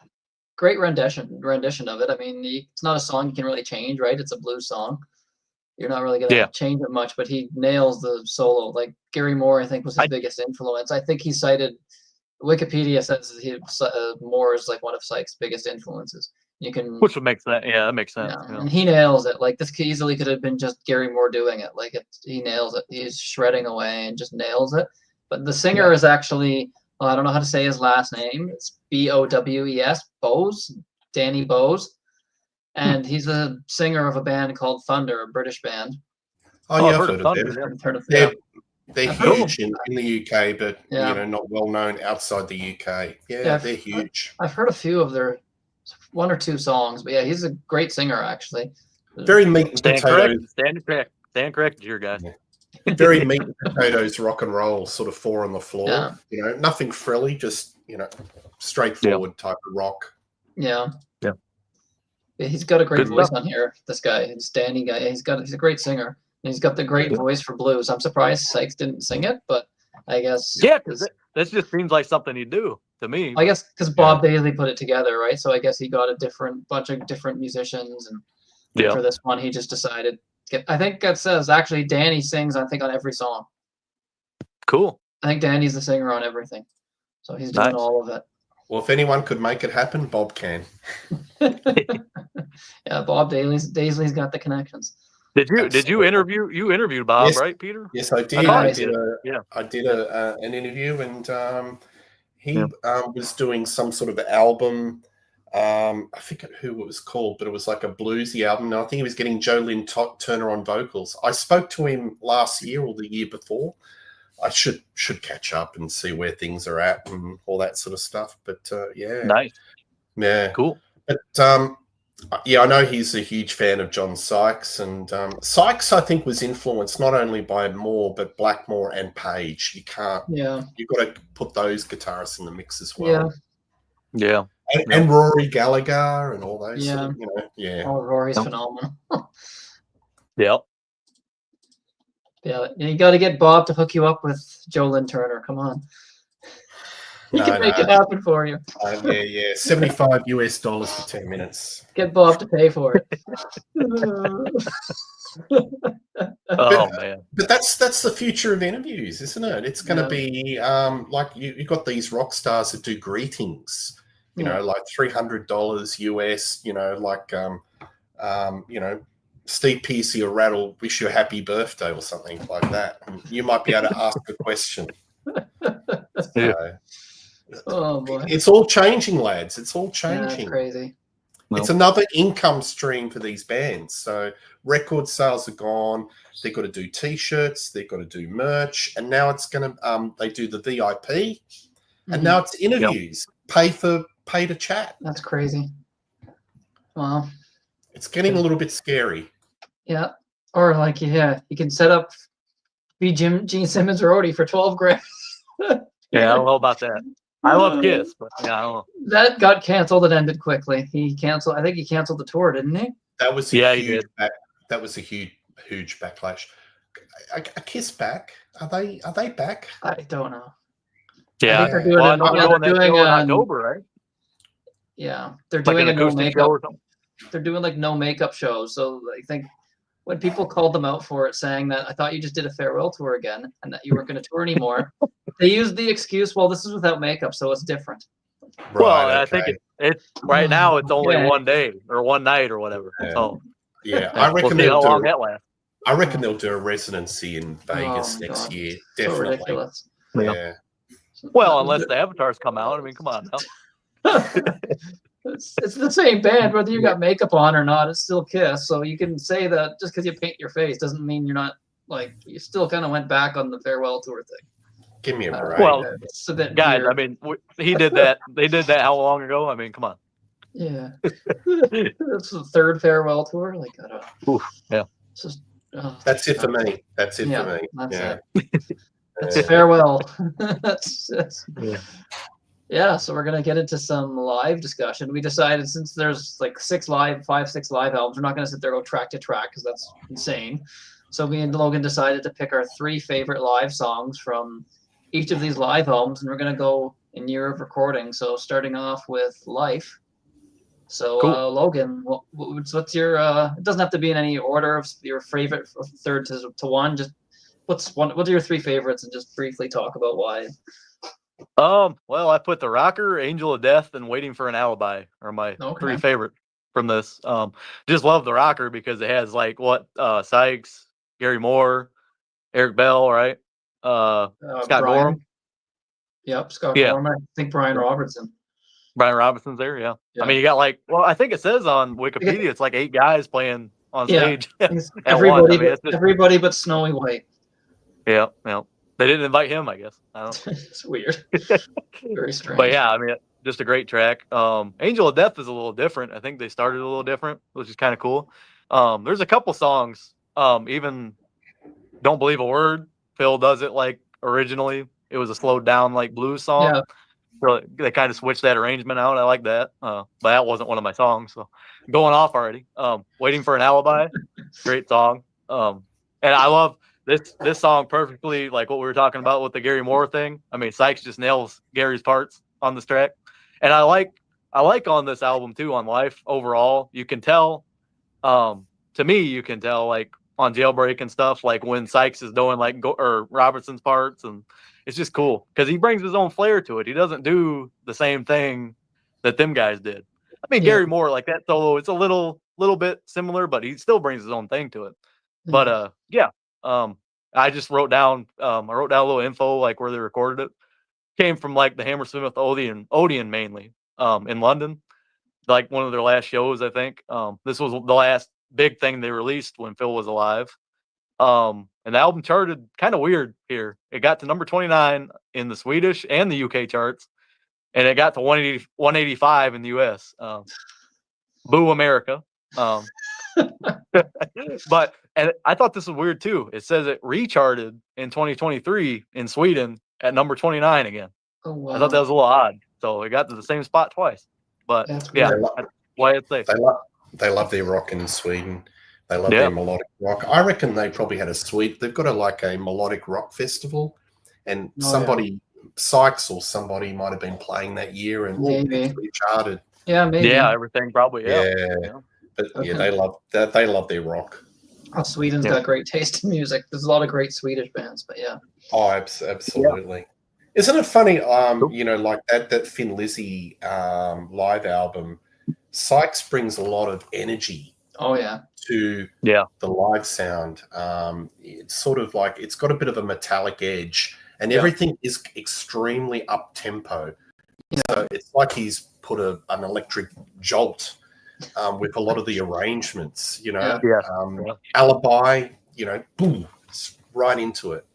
Great rendition of it. I mean, it's not a song you can really change, right? It's a blues song. You're not really gonna change it much, but he nails the solo. Like Gary Moore, I think was his biggest influence. I think he cited Wikipedia says Moore is like one of Sykes' biggest influences. Which would make sense. Yeah, that makes sense. Yeah. And he nails it. Like this easily could have been just Gary Moore doing it. Like he nails it. He's shredding away and just nails it. But the singer is actually, I don't know how to say his last name. It's Bowes, Bowes, Danny Bowes. And he's a singer of a band called Thunder, a British band. Oh, yeah, I've heard of them. They're huge in the UK, but not well known outside the UK. Yeah, they're huge. I've heard a few of their one or two songs, but yeah, he's a great singer actually. Very meat and potatoes. Stand correct, dear guy. Very meat and potatoes, rock and roll, sort of four on the floor. Yeah. Nothing frilly, just straightforward type of rock. Yeah. Yeah. He's got a great voice on here. This guy, it's Danny guy. He's a great singer. And he's got the great voice for blues. I'm surprised Sykes didn't sing it, but I guess because this just seems like something he'd do to me. I guess because Bob Daly put it together, right? So I guess he got bunch of different musicians, and for this one, he just decided. I think that says actually Danny sings. I think on every song. Cool. I think Danny's the singer on everything, so he's doing all of it. Well, if anyone could make it happen, Bob can. Yeah, Bob Daisley's got the connections. Did you interviewed Bob, right, Peter? Yes, I did. I did an interview, and he was doing some sort of album. I forget who it was called, but it was like a bluesy album. And I think he was getting Joe Lynn Turner on vocals. I spoke to him last year or the year before. I should catch up and see where things are at and all that sort of stuff. But nice, cool. But I know he's a huge fan of John Sykes, and Sykes I think was influenced not only by Moore but Blackmore and Page. You've got to put those guitarists in the mix as well. Yeah. And Rory Gallagher and all those. Yeah. Oh, Rory's phenomenal. Yep. Yeah, you got to get Bob to hook you up with Joe Lynn Turner. Come on. He can make it happen for you. $75 for 10 minutes. Get Bob to pay for it. Man! But that's the future of interviews, isn't it? It's going to be like you got these rock stars that do greetings, like $300 US. Steve Pearcy or Rattle wish you a happy birthday or something like that. And you might be able to ask a question. Oh boy! It's all changing, lads. It's all changing. Yeah, crazy. It's another income stream for these bands. So record sales are gone. They've got to do T-shirts. They've got to do merch, and now it's going to. They do the VIP, and now it's interviews. Pay to chat. That's crazy. Wow. It's getting a little bit scary. Yeah, or like you can set up be Gene Simmons roadie for $12,000. Yeah, I don't know about that. I love Kiss, but I don't know. That got canceled and ended quickly. I think he canceled the tour, didn't he? That was huge. That was a huge backlash. A Kiss back? Are they back? I don't know. Yeah, they're doing in October, right? Yeah, they're doing a no makeup. They're doing like no makeup shows. So I think when people called them out for it, saying that I thought you just did a farewell tour again and that you weren't going to tour anymore, they used the excuse, well, this is without makeup, so it's different. Well, Right. I think it's right now. It's only Okay. one day or one night or whatever. Yeah. So Yeah, I we'll reckon see how they'll long do. that lasts. I reckon they'll do a residency in Vegas Oh my next God. year. So Definitely. ridiculous. Yeah. Well, unless the avatars come out. I mean, come on now. It's the same band, whether you got makeup on or not. It's still Kiss. So you can say that just because you paint your face doesn't mean you're not like you still kind of went back on the farewell tour thing. Give me a break. Well, It's a bit guys, weird. I mean, he did that. They did that how long ago? I mean, come on. Yeah, that's the third farewell tour. Like, I don't know. Oof, yeah. It's just, That's it for me. That's it for me. That's Yeah. it. That's Yeah. farewell. that's Yeah. yeah. So we're gonna get into some live discussion. We decided since there's like 6 live albums, we're not gonna sit there and go track to track because that's insane. So me and Logan decided to pick our 3 favorite live songs from each of these live albums, and we're gonna go in year of recording. So starting off with Life. So Cool. Logan, what's your? It doesn't have to be in any order of your favorite, third to one. Just what are your 3 favorites, and just briefly talk about why. Well, I put The Rocker, Angel of Death, and Waiting for an Alibi are my 3 favorite from this. Just love The Rocker because it has like Sykes, Gary Moore, Eric Bell, right? Scott Gorham. Yep, Scott Gorham. I think Brian Robertson. Brian Robinson's there, yeah. I mean, you got like, I think it says on Wikipedia it's like 8 guys playing on stage at once. I mean, everybody but Snowy White. Yeah. They didn't invite him, I guess. I don't know. It's weird. Very strange. But yeah, I mean, just a great track. Angel of Death is a little different. I think they started a little different, which is kind of cool. There's a couple songs, even Don't Believe a Word. Phil does it like originally. It was a slowed down like blues song. Yeah. So they kind of switched that arrangement out. I like that. But that wasn't one of my songs. So going off already. Waiting for an Alibi. Great song. And I love this song perfectly, like what we were talking about with the Gary Moore thing. I mean, Sykes just nails Gary's parts on this track. And I like on this album too, on Life overall, you can tell, to me, you can tell like on Jailbreak and stuff, like when Sykes is doing like Robertson's parts, and it's just cool because he brings his own flair to it. He doesn't do the same thing that them guys did. I mean, Gary Moore, like that solo, it's a little bit similar, but he still brings his own thing to it. But I just wrote down a little info like where they recorded it. Came from like the Hammersmith Odeon mainly in London, like one of their last shows, I think. This was the last big thing they released when Phil was alive. And the album charted kind of weird here. It got to number 29 in the Swedish and the UK charts, and it got to 185 in the US. Boo America. But and I thought this was weird too. It says it recharted in 2023 in Sweden at number 29 again. Oh, wow. I thought that was a little odd. So it got to the same spot twice. But that's why it's safe. They love their rock in Sweden. They love their melodic rock. I reckon they probably had they've got a melodic rock festival, and Sykes or somebody might have been playing that year and actually charted. Yeah, maybe. Yeah, everything probably. Yeah. But they love their rock. Oh, Sweden's got great taste in music. There's a lot of great Swedish bands, but yeah. Oh, absolutely. Yeah. Isn't it funny? Like that Thin Lizzy live album, Sykes brings a lot of energy. Oh yeah. To the live sound. It's sort of like it's got a bit of a metallic edge, and everything is extremely up tempo. Yeah. So it's like he's put an electric jolt with a lot of the arrangements. Alibi. Boom, it's right into it.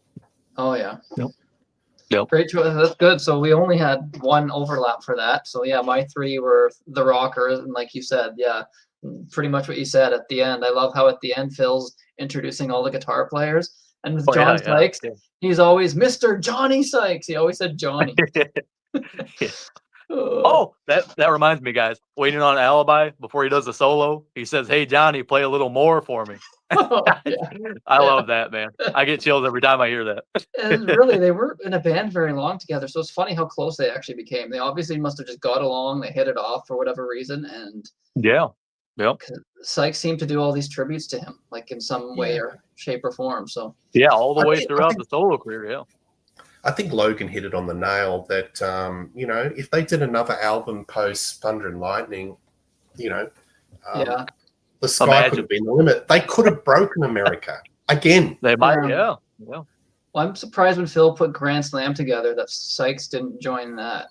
Oh yeah. Yep. Great choice. That's good. So we only had one overlap for that. So yeah, my 3 were The Rocker, and like you said, pretty much what you said at the end. I love how at the end Phil's introducing all the guitar players, and with John Sykes, he's always Mr. Johnny Sykes. He always said Johnny. Oh, that reminds me, guys. Waiting on an Alibi before he does the solo, he says, "Hey Johnny, play a little more for me." I love that, man. I get chills every time I hear that. And really, they weren't in a band very long together, so it's funny how close they actually became. They obviously must have just got along. They hit it off for whatever reason, and Sykes seemed to do all these tributes to him, like in some way or shape or form. So all the way throughout the solo career. I think Logan hit it on the nail that, if they did another album post Thunder and Lightning, Yeah. the sky could have been the limit. They could have broken America again. They might, yeah. Well, I'm surprised when Phil put Grand Slam together that Sykes didn't join that.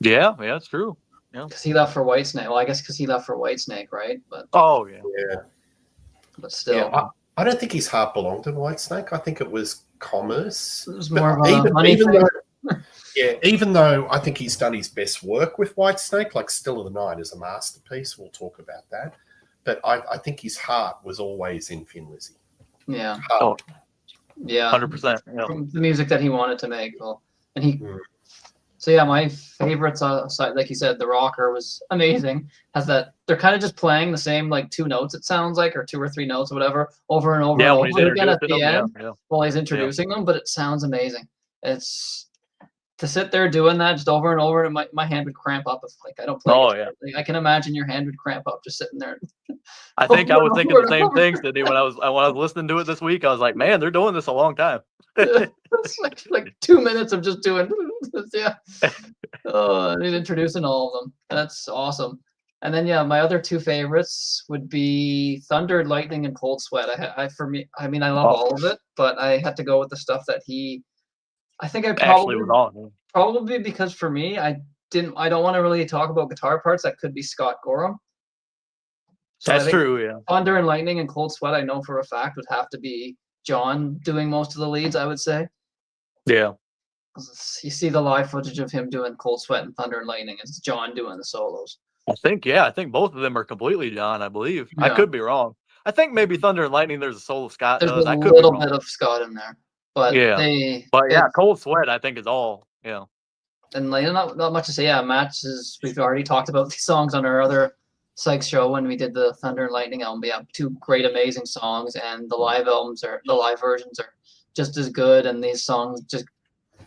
Yeah, it's true. Yeah, because he left for Whitesnake. Well, I guess because he left for Whitesnake, right? But but still, I don't think his heart belonged to Whitesnake. I think it was Commerce. It was more of a money thing. Even though I think he's done his best work with Whitesnake, like Still of the Night is a masterpiece. We'll talk about that. But I think his heart was always in Thin Lizzy. Yeah. Heart. Yeah. 100%. Yeah. From the music that he wanted to make. Well, and he. So yeah, my favorites, like you said, the rocker was amazing. Has that they're kind of just playing the same like two notes, it sounds like, or two or three notes, or whatever, over and over and over again at the end while he's introducing them. But it sounds amazing. It's to sit there doing that just over and over, and my hand would cramp up if I don't play. Like, I can imagine your hand would cramp up just sitting there. I think I was thinking the same thing, Sydney, when I was listening to it this week. I was like, man, they're doing this a long time. It's like 2 minutes of just doing he's introducing all of them. That's awesome. And then my other two favorites would be Thunder, Lightning, and Cold Sweat. I love all of it, but I had to go with the stuff that I think I probably because for me I don't want to really talk about guitar parts. That could be Scott Gorham. So that's true, yeah. Thunder and Lightning and Cold Sweat, I know for a fact, would have to be John doing most of the leads, I would say. Yeah. You see the live footage of him doing Cold Sweat and Thunder and Lightning. It's John doing the solos. I think both of them are completely John, I believe. Yeah. I could be wrong. I think maybe Thunder and Lightning, there's a solo Scott does. There's a little bit of Scott in there. But Cold Sweat, I think, is all, And not much to say. Yeah, matches. We've already talked about these songs on our other Sykes show when we did the Thunder and Lightning album. Yeah, two great, amazing songs, and the live versions are just as good. And these songs just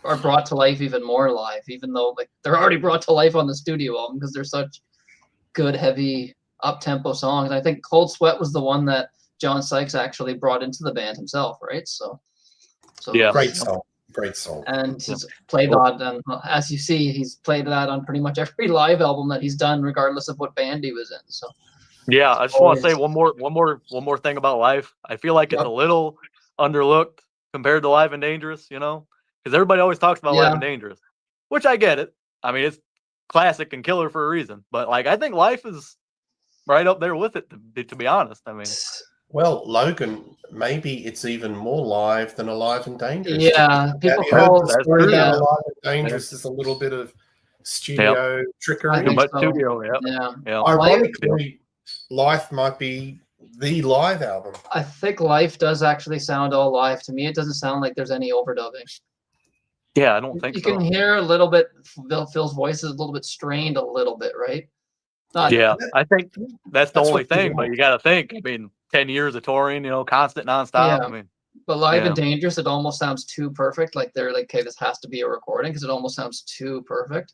are brought to life even more live, even though they're already brought to life on the studio album because they're such good, heavy, up-tempo songs. And I think Cold Sweat was the one that John Sykes actually brought into the band himself, right? So great song. And he's played that, and as you see, he's played that on pretty much every live album that he's done, regardless of what band he was in. So I just want to say one more thing about Live. I feel like it's a little underlooked compared to Live and Dangerous, because everybody always talks about Live and Dangerous, which I get it. I mean, it's classic and killer for a reason, but I think Life is right up there with it. To be honest, I mean. Well, Logan, maybe it's even more live than Alive and Dangerous. Yeah, people call the story about Alive and Dangerous is a little bit of studio trickery. Ironically, Life might be the live album. I think Life does actually sound all live. To me, it doesn't sound like there's any overdubbing. Yeah, I don't think you can hear a little bit. Phil's voice is a little bit strained, a little bit, right? I think that's the only thing. But you got to think. I mean, 10 years of touring, constant, nonstop. Yeah. I mean, but Live and Dangerous, it almost sounds too perfect. Like they're like, okay, this has to be a recording because it almost sounds too perfect.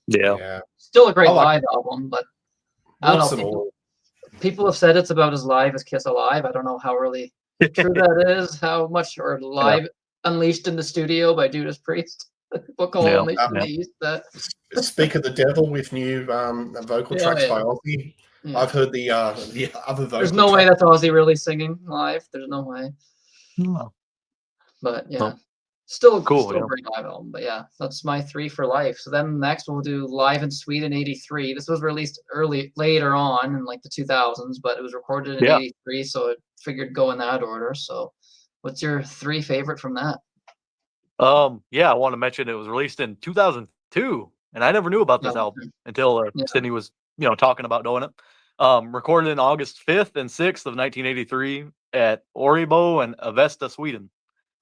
Yeah. Still a great live album, but I don't know. People have said it's about as live as Kiss Alive. I don't know how really true that is. How much or live Unleashed in the Studio by Judas Priest. Unleashed in the East. Speak of the Devil with new vocal tracks by Ozzy. Yeah. I've heard the other vocal. There's no way that's Ozzy really singing live. There's no way. No. But still cool. Still a great live album. But that's my 3 for Life. So then next we'll do Live in Sweden '83. This was released later on in the 2000s, but it was recorded in '83, so I figured go in that order. So, what's your 3 favorite from that? I want to mention it was released in 2002, and I never knew about this album until Sydney was talking about doing it. Recorded in August 5th and 6th of 1983 at Oribo and Avesta, Sweden.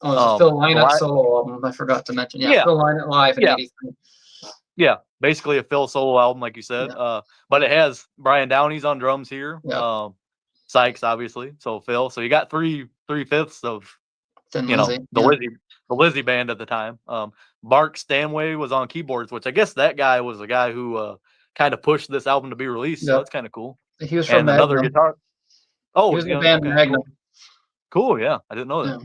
Oh, it's a Phil Lynott solo album. I forgot to mention. Phil Lynott live in '83. Yeah, basically a Phil solo album, like you said. But it has Brian Downey's on drums here. Sykes, obviously. So Phil. So you got 3/5 of the Lizzy band at the time. Mark Stanway was on keyboards, which I guess that guy was the guy who kind of pushed this album to be released. So that's kind of cool. He was from another guitar. Oh, he was in the band Magnum. Cool, yeah. I didn't know that.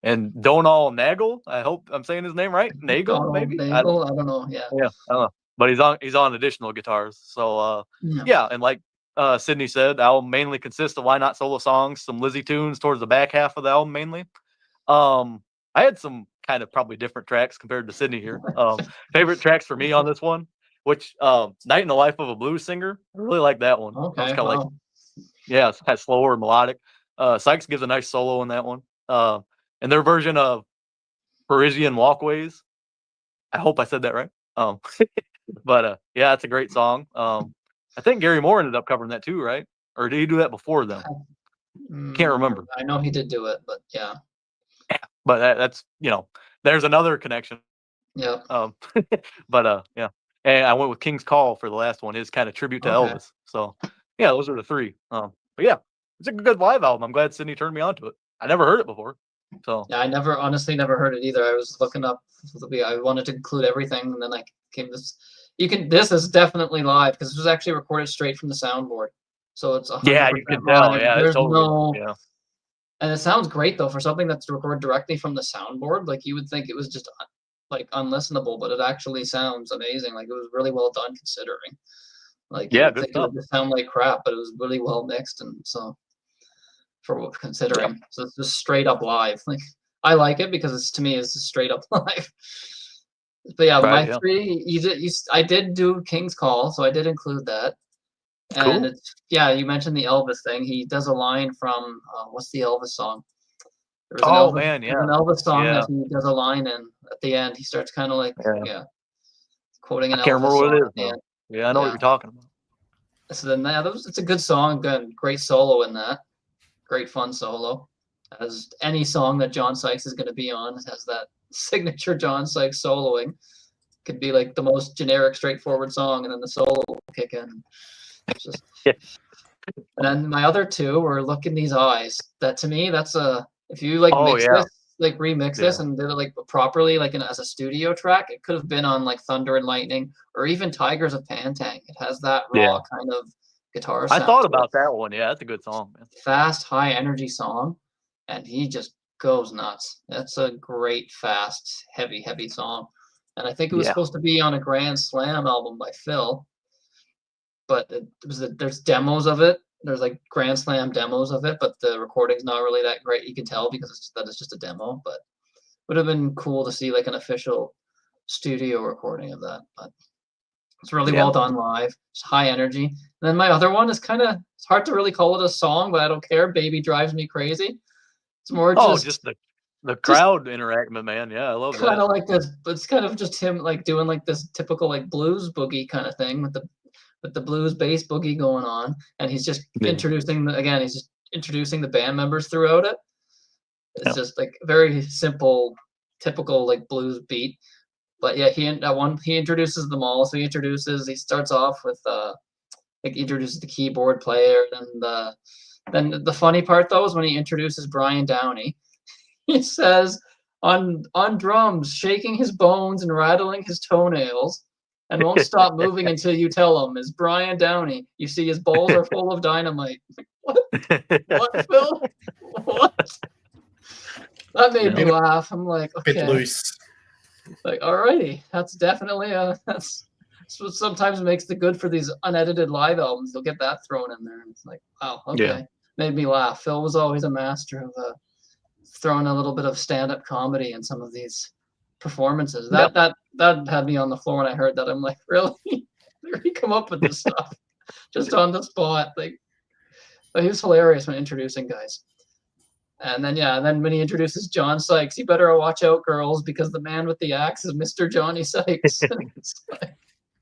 and Donal Nagel. I hope I'm saying his name right. Nagel, maybe. Nagel, I don't know. Yeah. Yeah, I don't know. But he's on additional guitars. So yeah, and like Sydney said, the album mainly consists of Why Not solo songs, some Lizzie tunes towards the back half of the album mainly. I had some kind of probably different tracks compared to Sydney here. Favorite tracks for me on this one, which Night in the Life of a Blues Singer. I really like that one. Okay. It's kind of like, yeah, it's kind of slower and melodic. Sykes gives a nice solo in that one. And their version of Parisian Walkways. I hope I said that right. But yeah, it's a great song. I think Gary Moore ended up covering that too, right? Or did he do that before them? Can't remember. I know he did do it, but yeah. But that's there's another connection. Yeah. But yeah, and I went with King's Call for the last one. His kind of tribute to Elvis. So yeah, those are the three. But yeah, it's a good live album. I'm glad Sydney turned me on to it. I never heard it before. So yeah, I honestly never heard it either. I was looking up. I wanted to include everything, and then I came this. This is definitely live because this was actually recorded straight from the soundboard. So it's 100% yeah, you can tell. live. Yeah, There's totally, yeah. And it sounds great though for something that's recorded directly from the soundboard. Like you would think it was just like unlistenable, but it actually sounds amazing. Like it was really well done considering. Like you would think it would just sound like crap, but it was really well mixed, and so for considering. Yeah. So it's just straight up live. Like I like it because to me it's just straight up live. But yeah, my three, I did do King's Call, so I did include that. And it's you mentioned the Elvis thing. He does a line from what's the Elvis song? There's an Elvis song that he does a line in at the end. He starts kind of like quoting an Elvis song. I can't remember what it is. Yeah, I know what you're talking about. So then it's a good song, good, great solo in that. Great fun solo. As any song that John Sykes is going to be on has that signature John Sykes soloing. Could be like the most generic, straightforward song, and then the solo will kick in. It's just And then my other two were Look in These Eyes. That to me, that's if you like remix this and did it like properly, like as a studio track, it could have been on like Thunder and Lightning or even Tigers of Pantang. It has that raw kind of guitar sound. I thought about that one. Yeah, that's a good song, man. Fast, high energy song, and he just goes nuts. That's a great, fast, heavy song. And I think it was supposed to be on a Grand Slam album by Phil, but there's demos of it. There's like Grand Slam demos of it, but the recording's not really that great. You can tell because it's just a demo, but it would have been cool to see like an official studio recording of that. But it's really well done live. It's high energy. And then my other one is it's hard to really call it a song, but I don't care. Baby Drives Me Crazy. It's more just the crowd interaction, man. Yeah, I love that. Kind of like this, but it's kind of just him like doing like this typical like blues boogie kind of thing with the blues bass boogie going on, and he's just introducing the band members throughout it. It's just like very simple, typical like blues beat. But yeah, he introduces them all. So he starts off with introduces the keyboard player, and then the funny part though is when he introduces Brian Downey. He says on drums, shaking his bones and rattling his toenails, and won't stop moving until you tell him, is Brian Downey. You see his balls are full of dynamite. What? What, Phil? What? That made me laugh. I'm like, okay. Bit loose. Like, alrighty. That's definitely that's what sometimes makes the good for these unedited live albums. They'll get that thrown in there. And it's like, wow, okay. Yeah. Made me laugh. Phil was always a master of throwing a little bit of stand-up comedy in some of these performances. That had me on the floor when I heard that. I'm like, really? Where did he come up with this stuff? Just on the spot. Like, but he was hilarious when introducing guys. And then when he introduces John Sykes, you better watch out, girls, because the man with the axe is Mr. Johnny Sykes.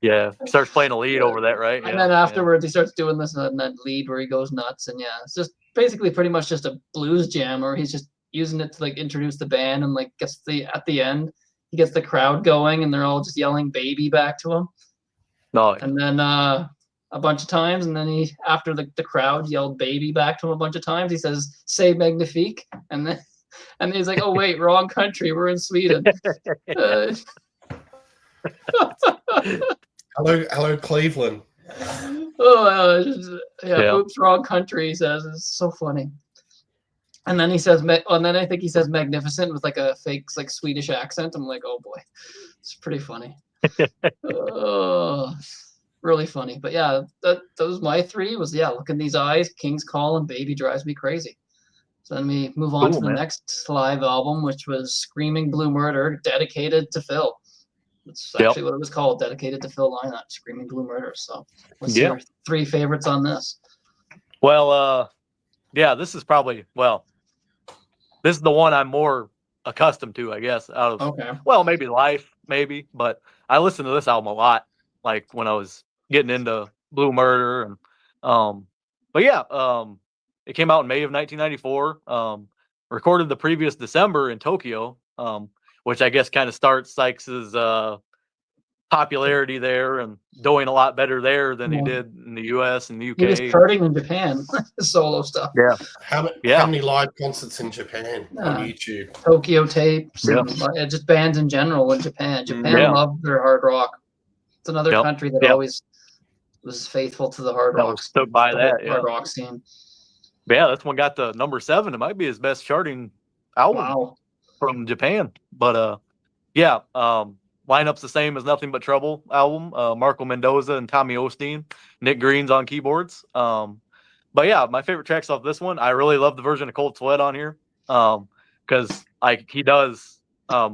Yeah, he starts playing a lead over that, right? And then afterwards, he starts doing this and that lead where he goes nuts. And it's just basically pretty much just a blues jam, or he's just using it to like introduce the band, and like at the end he gets the crowd going and they're all just yelling baby back to him. And then a bunch of times, and then after the crowd yelled baby back to him a bunch of times, he says say magnifique, and then he's like, oh wait, wrong country, we're in Sweden. Hello Cleveland. Oops, wrong country, he says. It's so funny. And then he says, and then I think he says magnificent with like a fake like Swedish accent. I'm like, oh boy, it's pretty funny. Really funny. But yeah, those my three was Look in These Eyes, King's Call, and Baby Drives Me Crazy. So then we move on to the next live album, which was Screaming Blue Murder, dedicated to Phil. That's actually what it was called, dedicated to Phil Lynott, Screaming Blue Murder. So what's your three favorites on this? Well, this is probably, this is the one I'm more accustomed to, I guess, out of, maybe Life, but I listened to this album a lot, like when I was getting into Blue Murder. And, it came out in May of 1994, recorded the previous December in Tokyo, which I guess kind of starts Sykes's popularity there and doing a lot better there than he did in the US and the UK. He was charting in Japan, solo stuff. Yeah. How many live concerts in Japan on YouTube? Tokyo tapes, and just bands in general in Japan. Japan loved their hard rock. It's another country that always was faithful to the hard rock. Stood by that, hard rock scene. Yeah, this one got the number 7. It might be his best charting album from Japan. But lineup's the same as Nothing But Trouble album. Marco Mendoza and Tommy Osteen. Nick Green's on keyboards. My favorite tracks off this one, I really love the version of Cold Sweat on here. Because he does, I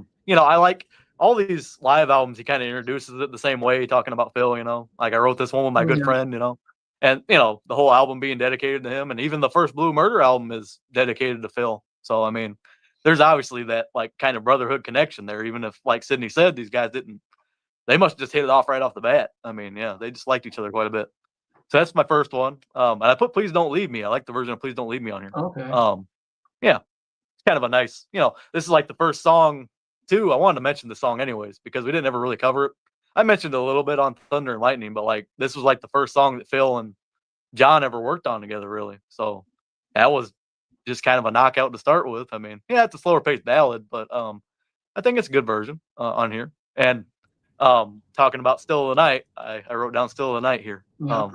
like all these live albums, he kind of introduces it the same way, talking about Phil, like I wrote this one with my good friend, and, the whole album being dedicated to him. And even the first Blue Murder album is dedicated to Phil. So, I mean, there's obviously that like kind of brotherhood connection there, even if, like Sydney said, these guys they must have just hit it off right off the bat. I mean, they just liked each other quite a bit. So that's my first one. And I put Please Don't Leave Me. I like the version of Please Don't Leave Me on here. Okay. It's kind of a nice, this is like the first song too. I wanted to mention the song anyways, because we didn't ever really cover it. I mentioned it a little bit on Thunder and Lightning, but like this was like the first song that Phil and John ever worked on together, really. So that was just kind of a knockout to start with. I mean, it's a slower paced ballad, but I think it's a good version on here. And talking about Still of the Night, I wrote down Still of the Night here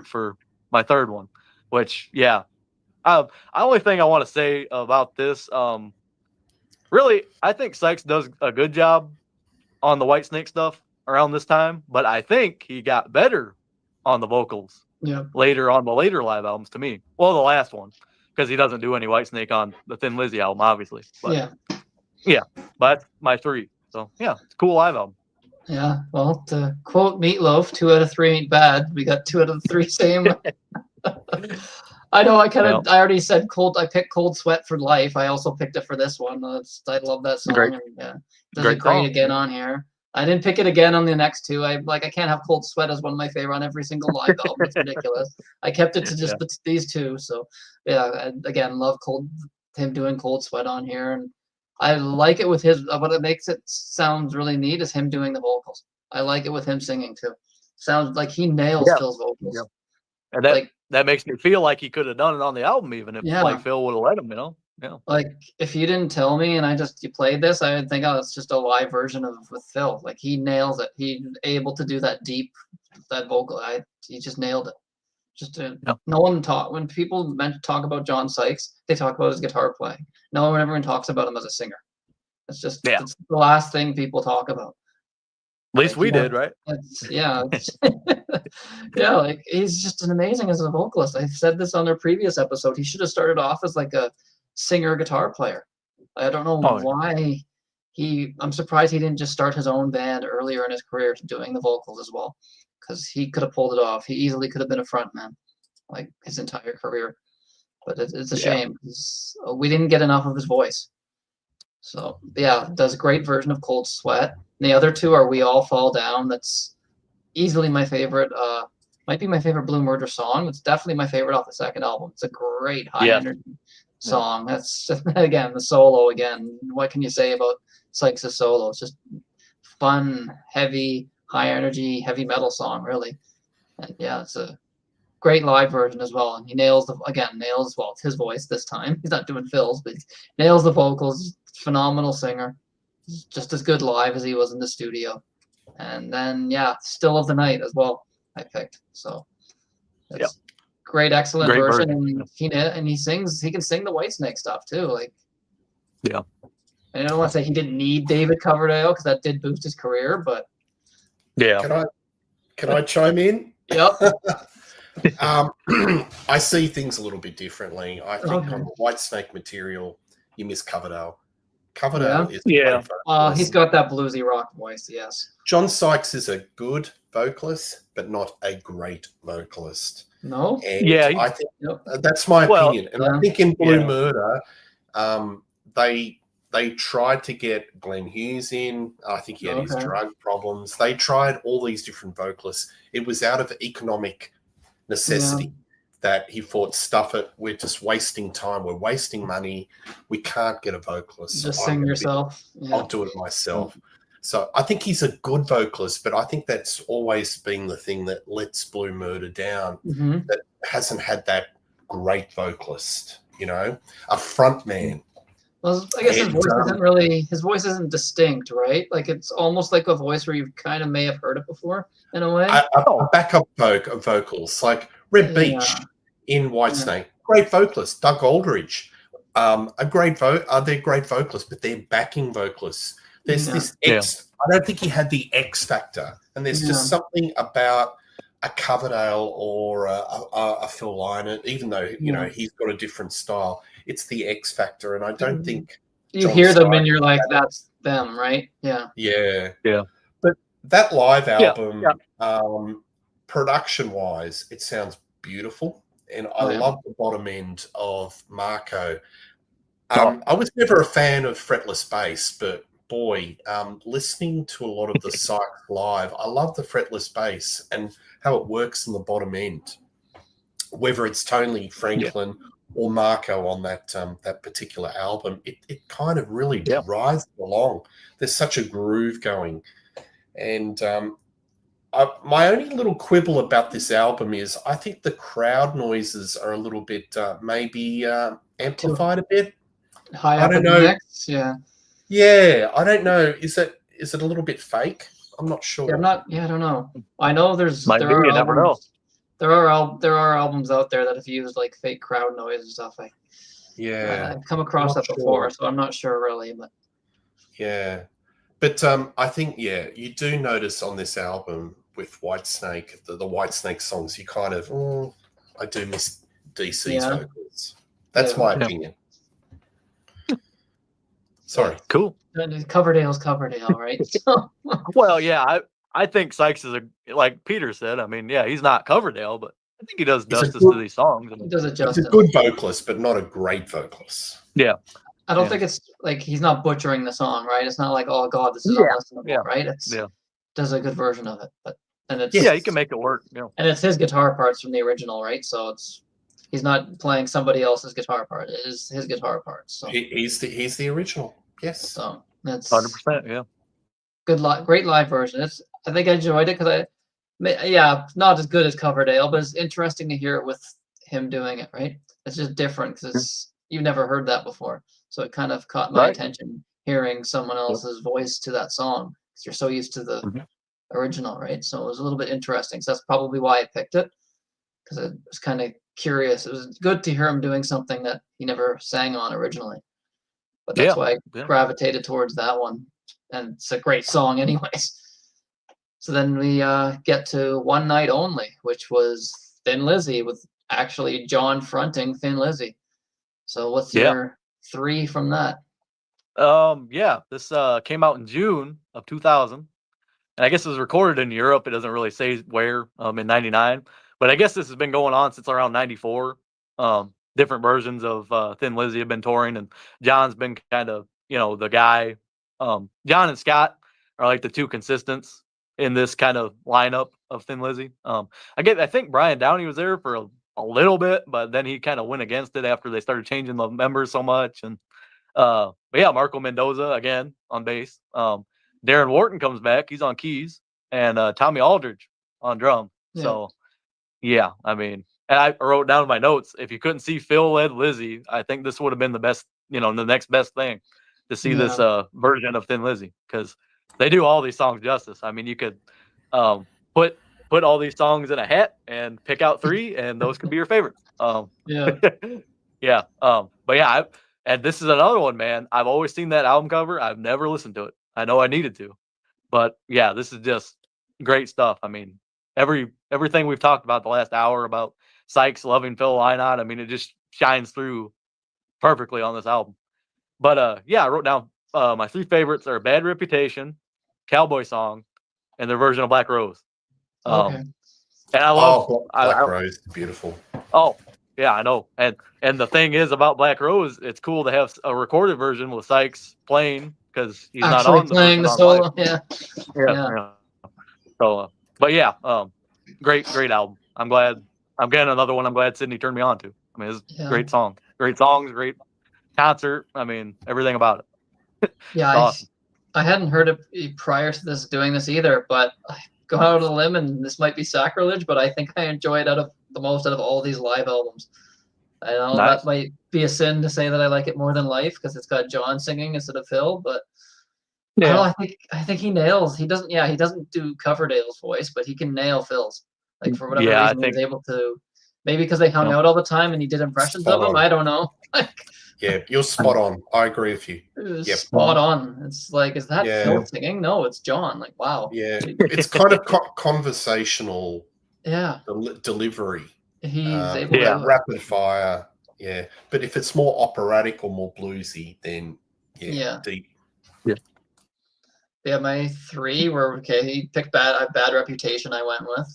for my third one, which the only thing I want to say about this, really, I think Sykes does a good job on the Whitesnake stuff around this time, but I think he got better on the vocals later on the later live albums to me. Well, the last one, because he doesn't do any Whitesnake on the Thin Lizzy album, obviously. But, but that's my 3. So, it's a cool live album. Yeah, well, to quote Meatloaf, 2 out of 3 ain't bad. We got 2 out of the 3 same. I know. I already said I picked Cold Sweat for Life. I also picked it for this one. I love that song. Great. Does it great again on here. I didn't pick it again on the next 2. I can't have Cold Sweat as one of my favorite on every single live album. It's ridiculous. I kept it to just these 2. So again, love him doing Cold Sweat on here, and I like it with his. What it makes it sounds really neat is him doing the vocals. I like it with him singing too. Sounds like he nails Phil's vocals. Yeah. And that makes me feel like he could have done it on the album, even if like Phil would have let him, Yeah. Like if you didn't tell me and you played this, I would think, it's just a live version with Phil. Like he nails it. He's able to do that deep, that vocal. He just nailed it. No one when people talk about John Sykes, they talk about his guitar playing. No one ever talks about him as a singer. It's just it's the last thing people talk about. At least we did, right? Like he's just an amazing as a vocalist. I said this on their previous episode. He should have started off as like a singer guitar player. I don't know why I'm surprised he didn't just start his own band earlier in his career doing the vocals as well, because he could have pulled it off. He easily could have been a frontman like his entire career, but it's a shame because we didn't get enough of his voice. So does a great version of Cold Sweat. And the other 2 are We All Fall Down. That's easily my favorite. Might be my favorite Blue Murder song. It's definitely my favorite off the second album. It's a great high energy song. That's again the solo again. What can you say about Sykes' solo? It's just fun, heavy, high energy, heavy metal song, really. And it's a great live version as well. And he nails it's his voice this time. He's not doing Phil's, but he nails the vocals. Phenomenal singer. He's just as good live as he was in the studio. And then Still of the Night as well I picked. So excellent Great version, version. and he can sing the Whitesnake stuff too. Like, Yeah. and I don't want to say he didn't need David Coverdale because that did boost his career, but Yeah. Can I chime in? yep. I see things a little bit differently. I think Okay. on the Whitesnake material, you miss Coverdale. Coverdale is a Yeah. great vocalist. He's got that bluesy rock voice, yes. John Sykes is a good vocalist, but not a great vocalist. No? And Yeah, I think that's my opinion. And I think in Blue Murder, they tried to get Glenn Hughes in. I think he had his drug problems. They tried all these different vocalists. It was out of economic necessity that he thought, stuff it. We're just wasting time. We're wasting money. We can't get a vocalist. Just sing yourself. I'll do it myself. So I think he's a good vocalist, but I think that's always been the thing that lets Blue Murder down, that hasn't had that great vocalist, a front man. Well, I guess his voice isn't distinct, right? Like it's almost like a voice where you kind of may have heard it before in a way. A backup vocals like Red Beach in Whitesnake, great vocalist. Doug Aldridge, they're great vocalists, but they're backing vocalists. There's this I don't think he had the X factor, and there's just something about a Coverdale or a Phil Lynott, even though he's got a different style. It's the X factor, and I don't think you hear them and you're like, that's them, right? Yeah. But that live album, production-wise, it sounds beautiful, and I love the bottom end of Marco. I was never a fan of fretless bass, but boy, listening to a lot of the Sykes live, I love the fretless bass and how it works in the bottom end, whether it's Tony Franklin or Marco on that particular album. It kind of really drives it along. There's such a groove going. And my only little quibble about this album is I think the crowd noises are a little bit maybe amplified a bit. High up in the mix, Yeah, I don't know. Is it a little bit fake? I'm not sure. I don't know. I know there are albums out there that have used like fake crowd noise and stuff. I've come across that before, so I'm not sure really, but but I think you do notice on this album with Whitesnake, the Whitesnake songs, you kind of I do miss DC's vocals. That's my opinion. Sorry. Cool. Coverdale's Coverdale, right? Well, I think Sykes is like Peter said. I mean, he's not Coverdale, but I think he does justice to these songs. He does it justice. He's a good vocalist, but not a great vocalist. Yeah. I don't think it's like he's not butchering the song, right? It's not like, oh God, this is unlistenable, right? It's does a good version of it, he can make it work. And it's his guitar parts from the original, right? So he's not playing somebody else's guitar part. It is his guitar parts. So he's the original. Yes. So that's 100%. Yeah. Great live version. I think I enjoyed it because not as good as Coverdale, but it's interesting to hear it with him doing it. Right. It's just different because you've never heard that before. So it kind of caught my attention hearing someone else's voice to that song because you're so used to the original, right? So it was a little bit interesting. So that's probably why I picked it because I was kind of curious. It was good to hear him doing something that he never sang on originally. But that's why I gravitated towards that one. And it's a great song anyways. So then we get to One Night Only, which was Thin Lizzy with actually John fronting Thin Lizzy. So what's your 3 from that? This came out in June of 2000. And I guess it was recorded in Europe. It doesn't really say where in 99. But I guess this has been going on since around 94. Different versions of Thin Lizzy have been touring, and John's been kind of, the guy. John and Scott are like the two consistents in this kind of lineup of Thin Lizzy. I think Brian Downey was there for a little bit, but then he kind of went against it after they started changing the members so much. And but Marco Mendoza again on bass. Darren Wharton comes back; he's on keys, and Tommy Aldridge on drum. Yeah. So I mean. And I wrote down in my notes, if you couldn't see Phil led Lizzy, I think this would have been the best, the next best thing to see this version of Thin Lizzy, because they do all these songs justice. I mean, you could put put all these songs in a hat and pick out 3, and those could be your favorites. Yeah. Yeah. But yeah, and this is another one, man. I've always seen that album cover. I've never listened to it. I know I needed to, but yeah, this is just great stuff. I mean, everything we've talked about the last hour about Sykes loving Phil Lynott, I mean, it just shines through perfectly on this album. But yeah, I wrote down my 3 favorites are Bad Reputation, Cowboy Song, and their version of Black Rose. Okay. And I love Black Rose, beautiful. Oh, yeah, I know. And the thing is about Black Rose, it's cool to have a recorded version with Sykes playing because he's not Actually on the playing version the on solo. live. Yeah. Yeah. So, but yeah, great album. I'm glad. I'm getting another one. I'm glad Sydney turned me on to. I mean, it's great songs, great concert. I mean, everything about it. Yeah, Awesome. I hadn't heard it prior to this doing this either, but I go out on a limb, and this might be sacrilege, but I think I enjoy it the most out of all these live albums. I know that might be a sin to say that I like it more than Life because it's got John singing instead of Phil, but I think he nails. He doesn't do Coverdale's voice, but he can nail Phil's. Like for whatever reason, he's able to. Maybe because they hung out all the time and he did impressions of him. I don't know. Yeah, you're spot on. I agree with you. Spot on. It's like, is that Phil singing? No, it's John. Like, wow. Yeah, it's kind of conversational. Yeah. Delivery. He's able to rapid fire. Yeah, but if it's more operatic or more bluesy, then deep. Yeah, my 3 were he picked Bad Reputation. I went with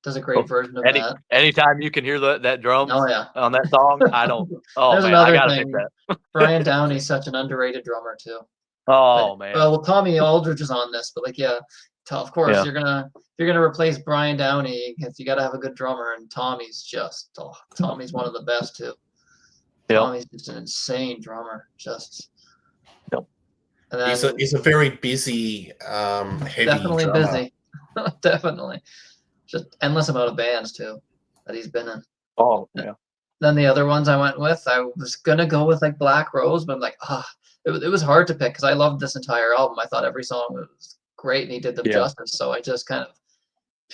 does a great version of that. Anytime you can hear that drum on that song, I don't. Oh There's man, another I gotta thing. pick that. Brian Downey's such an underrated drummer too. Oh man. Well, Tommy Aldridge is on this, but of course you're gonna replace Brian Downey, you got to have a good drummer, and Tommy's one of the best too. Tommy's just an insane drummer. And then, he's a very busy, heavy definitely drummer. busy. Definitely. Just endless amount of bands too that he's been in. Oh yeah. Then the other ones I went with, I was gonna go with like Black Rose, but I'm like, it was hard to pick because I loved this entire album. I thought every song was great and he did them justice. So I just kind of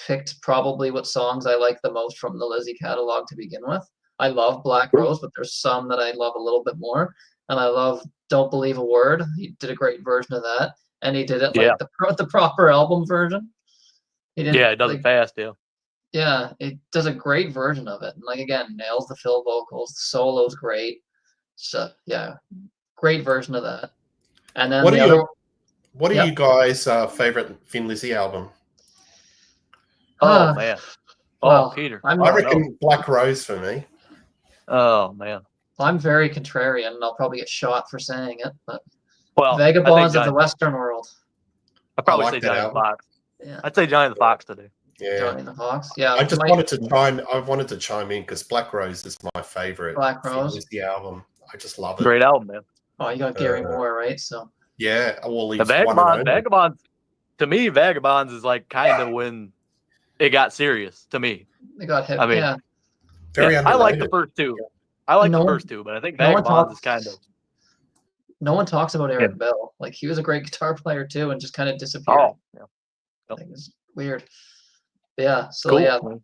picked probably what songs I like the most from the Lizzie catalog to begin with. I love Black Rose, but there's some that I love a little bit more. And I love Don't Believe a Word. He did a great version of that. And he did it like the proper album version. He does it fast, Yeah, it does a great version of it. And like again, nails the Phil vocals. The solo's great. So yeah, great version of that. And then what are you guys' favorite Thin Lizzy album? Oh man. Well, Peter. I reckon Black Rose for me. Oh man. I'm very contrarian, and I'll probably get shot for saying it, but Vagabonds of the Western World. I'd probably say Johnny the Fox. Yeah. I'd say Johnny the Fox today. Yeah. Johnny the Fox. Yeah. I wanted to chime in because Black Rose is my favorite. Black Rose is the album. I just love it. Great album, man. Oh, you got Gary Moore, right? So well, he's Vagabonds. To me, Vagabonds is like kind of when it got serious. To me, they got hit. Very I like the first 2. I like the first 2, but I think Vagabonds is kind of. No one talks about Eric Bell. Like he was a great guitar player too, and just kind of disappeared. Oh, yeah. It was weird. Yeah. So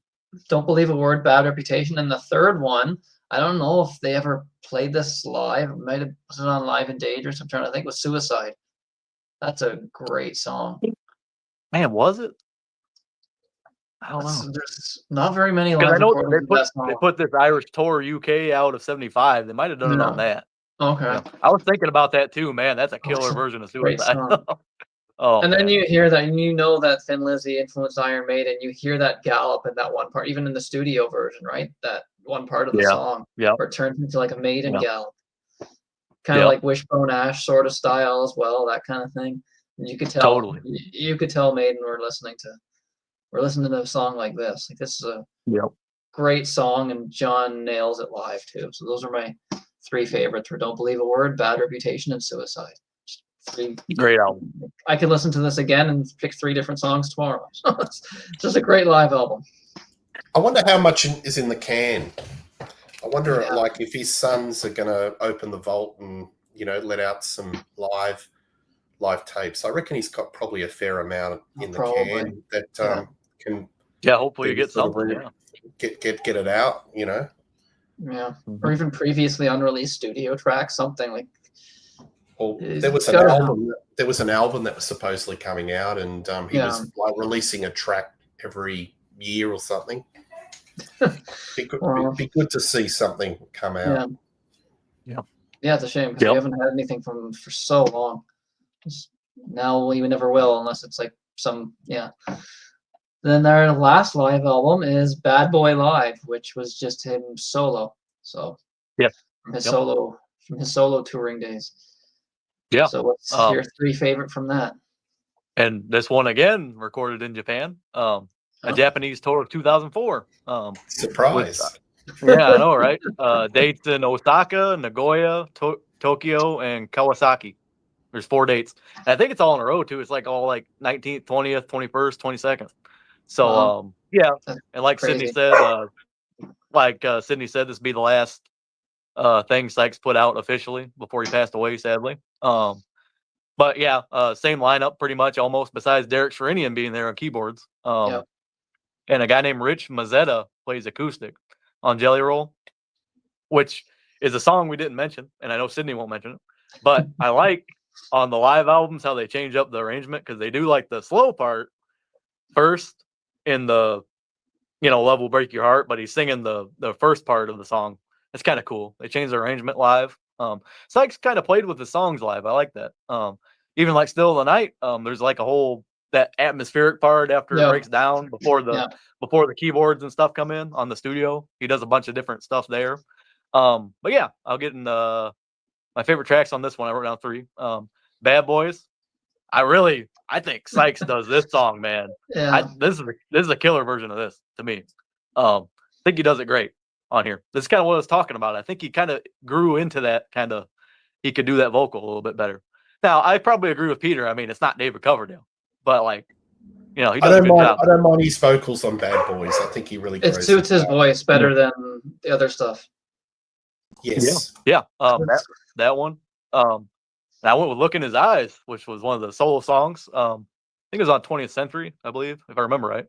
Don't Believe a Word, Bad Reputation, and the third one. I don't know if they ever played this live. It might have put it on Live and Dangerous. I'm trying to think. Was Suicide. That's a great song. Man, was it? I don't know. There's not very many live I know recordings. they put this Irish Tour UK out of '75. They might have done it on that. Okay. Yeah. I was thinking about that too, man. That's a killer version of Suicide. And then you hear that, and you know that Thin Lizzy influenced Iron Maiden. You hear that gallop in that one part, even in the studio version, right? That one part of the song where it turns into like a Maiden gallop. Kind of like Wishbone Ash sort of style as well, that kind of thing. And you could tell you could tell Maiden were listening to a song like this. Like this is a great song, and John nails it live too. So those are my 3 favorites: for Don't Believe a Word, Bad Reputation, and Suicide. 3 great album. I could listen to this again and pick 3 different songs tomorrow. So it's just a great live album. I wonder how much is in the can. I wonder, like, if his sons are going to open the vault and let out some live tapes. I reckon he's got probably a fair amount in the can that can. Yeah, hopefully you They get sort of something. Yeah. get it out, you know. Yeah, or even previously unreleased studio tracks, something like. Well, It's there was an gotta album. There was an album that was supposedly coming out, and he Yeah. was like releasing a track every year or something. Well, Be good to see something come yeah, out. yeah, it's a shame because we haven't had anything from for so long. Now we never will unless it's like some Then their last live album is Bad Boy Live, which was just him solo. So Yeah. from his solo touring days. Yeah. So what's your three favorite from that? And this one again recorded in Japan. A Japanese tour of 2004. Surprise. Yeah, I know, right? Dates in Osaka, Nagoya, Tokyo, and Kawasaki. There's 4 dates. And I think it's all in a row too. It's like all like 19th, 20th, 21st, 22nd. So yeah. That's And like crazy. Sydney said, this would be the last thing Sykes put out officially before he passed away, sadly. But yeah, same lineup pretty much almost, besides Derek Sherinian being there on keyboards. And a guy named Rich Mazzetta plays acoustic on Jelly Roll, which is a song we didn't mention, and I know Sydney won't mention it. But I like on the live albums how they change up the arrangement, because they do like the slow part first in the Love Will Break Your Heart, but he's singing the first part of the song. It's kind of cool. They changed the arrangement live. Sykes kind of played with the songs live. I like that. Even like Still of the Night, there's like a whole that atmospheric part after it breaks down before the keyboards and stuff come in on the studio. He does a bunch of different stuff there. But yeah, I'll get in my favorite tracks on this one. I wrote down 3. Bad Boys. I think Sykes does this song, man. Yeah. This is a killer version of this to me. I think he does it great on here. This is kind of what I was talking about. I think he kind of grew into that he could do that vocal a little bit better. Now, I probably agree with Peter. I mean, it's not David Coverdale, but he does a good job. I don't mind his vocals on Bad Boys. I think he really It suits his voice better than the other stuff. Yes. Yeah. That one. And I went with Look in His Eyes, which was one of the solo songs. I think it was on 20th Century, I believe, if I remember right.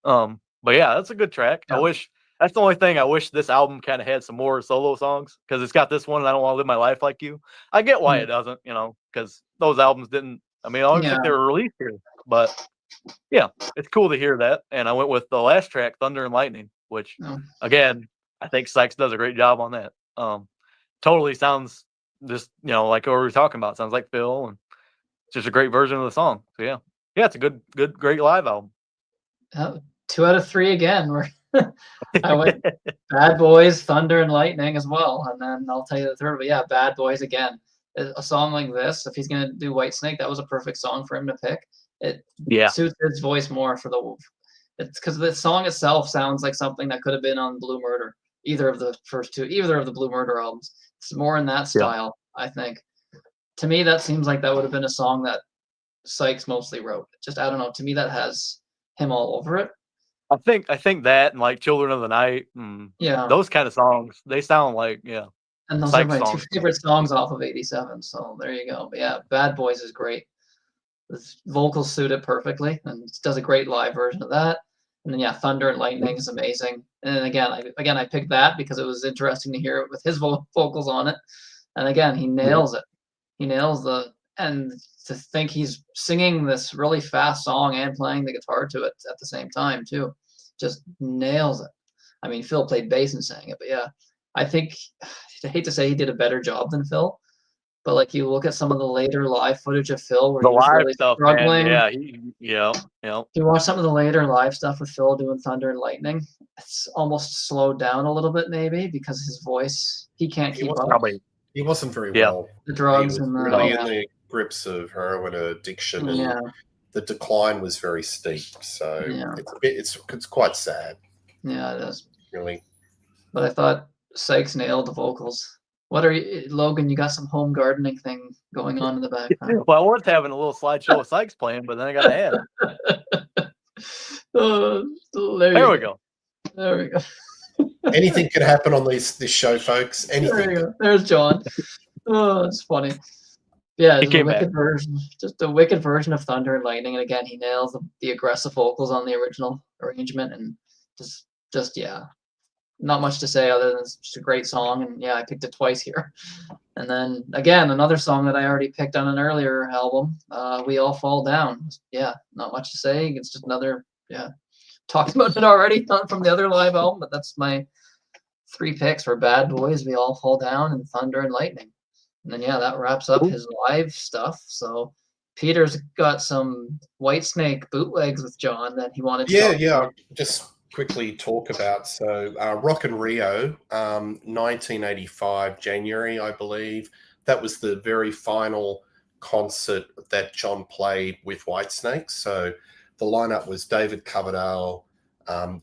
But yeah, that's a good track. Yeah. That's the only thing I wish this album kind of had some more solo songs, because it's got this one, and I Don't Want to Live My Life Like You. I get why it doesn't, because those albums didn't. I mean, I don't think they were released here, but yeah, it's cool to hear that. And I went with the last track, Thunder and Lightning, which again, I think Sykes does a great job on that. Totally sounds just like what we were talking about. Sounds like Phil, and it's just a great version of the song. So yeah, it's a great live album. 2 out of 3 again. I went Bad Boys, Thunder and Lightning as well, and then I'll tell you the third. But yeah, Bad Boys again. A song like this, if he's gonna do Whitesnake, that was a perfect song for him to pick. It suits his voice more for the. It's because the song itself sounds like something that could have been on Blue Murder, either of the Blue Murder albums. It's more in that style, I think. To me, that seems like that would have been a song that Sykes mostly wrote. Just I don't know. To me, that has him all over it. I think that, and like Children of the Night, those kind of songs, they sound like And those Sykes are my songs. 2 favorite songs off of '87. So there you go. But yeah, Bad Boys is great. The vocals suit it perfectly, and it does a great live version of that. And then Thunder and Lightning is amazing. And then again, I picked that because it was interesting to hear it with his vocals on it. And again, he nails it. He nails and to think he's singing this really fast song and playing the guitar to it at the same time too, just nails it. I mean, Phil played bass and sang it, but yeah, I think I hate to say he did a better job than Phil, but like you look at some of the later live footage of Phil where The he was live really stuff, struggling. man. You watch some of the later live stuff with Phil doing Thunder and Lightning. It's almost slowed down a little bit, maybe because his voice he can't keep up. He wasn't very well. The drugs he was and the really in the grips of heroin addiction, and the decline was very steep. So it's quite sad. Yeah, it is. Really. But I thought Sykes nailed the vocals. What are you, Logan? You got some home gardening thing going on in the background. Well, I was having a little slideshow of Sykes playing, but then I got to add. There we go. There we go. Anything could happen on this show, folks. Anything. There you go. There's John. Oh, it's funny. Yeah, He just a came back. wicked version, just a wicked version of Thunder and Lightning. And again, he nails the aggressive vocals on the original arrangement, and just yeah, not much to say other than it's just a great song. And yeah, I picked it twice here. And then again, another song that I already picked on an earlier album, "We All Fall Down." Yeah, not much to say. It's just another, yeah, talked about it already from the other live album, but that's my 3 picks for Bad Boys, "We All Fall Down," and "Thunder and Lightning." And then yeah, that wraps up his live stuff. So Peter's got some Whitesnake bootlegs with John that he wanted to Yeah, talk yeah. about. I'll just quickly talk about Rock in Rio, 1985 January, I believe. That was the very final concert that John played with Whitesnake. So the lineup was David Coverdale,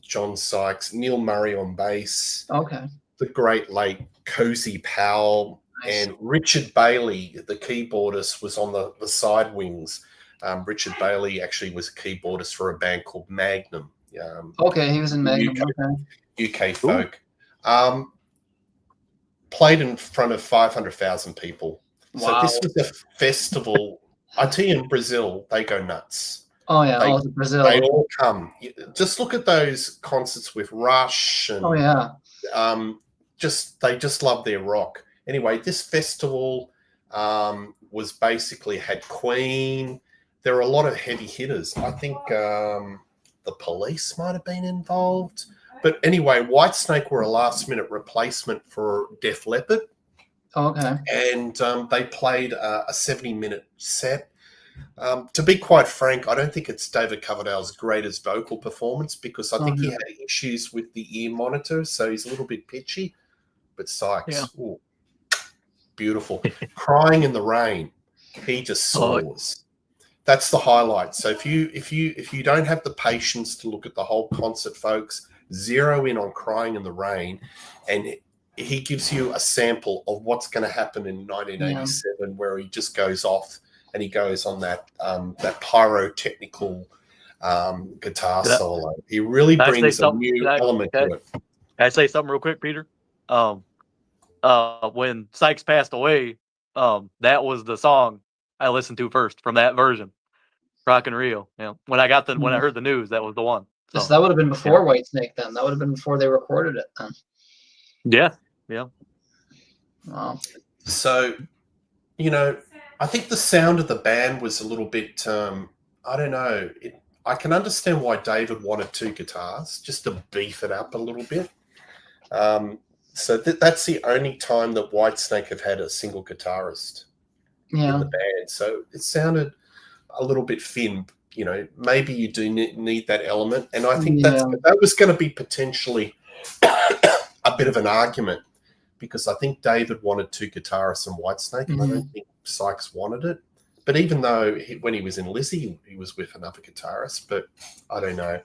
John Sykes, Neil Murray on bass, Okay. the great late Cozy Powell, Nice. and Richard Bailey, the keyboardist, was on the side wings. Richard Bailey actually was a keyboardist for a band called Magnum. Okay, he was in Magnum. UK folk. Played in front of 500,000 people. So Wow. this was a festival. I tell you, in Brazil, they go nuts. Oh yeah, They, Brazil. They all come. Just look at those concerts with Rush and Oh yeah. they just love their rock. Anyway, this festival was basically had Queen. There were a lot of heavy hitters. I think the Police might have been involved. But anyway, Whitesnake were a last-minute replacement for Def Leppard. Okay. And they played a 70-minute set. To be quite frank, I don't think it's David Coverdale's greatest vocal performance because I think he had issues with the ear monitor, so he's a little bit pitchy. But Sykes, ooh, beautiful. Crying in the Rain, he just soars. That's the highlight. So if you don't have the patience to look at the whole concert, folks, zero in on Crying in the Rain, and he gives you a sample of what's going to happen in 1987, where he just goes off and he goes on that pyrotechnical guitar solo. He really brings a new element to it. Can I say something real quick, Peter? When Sykes passed away, that was the song I listened to first from that version, "Rock in Rio." Yeah, when I heard the news, that was the one. So that would have been before Whitesnake. Then that would have been before they recorded it. Then. Yeah. Wow. So, I think the sound of the band was a little bit. I don't know. I can understand why David wanted 2 guitars just to beef it up a little bit. So that's the only time that Whitesnake have had a single guitarist in the band. So it sounded a little bit thin. Maybe you do need that element, and I think that was going to be potentially a bit of an argument because I think David wanted 2 guitarists and Whitesnake, and I don't think Sykes wanted it. But even though when he was in Lizzie, he was with another guitarist, but I don't know.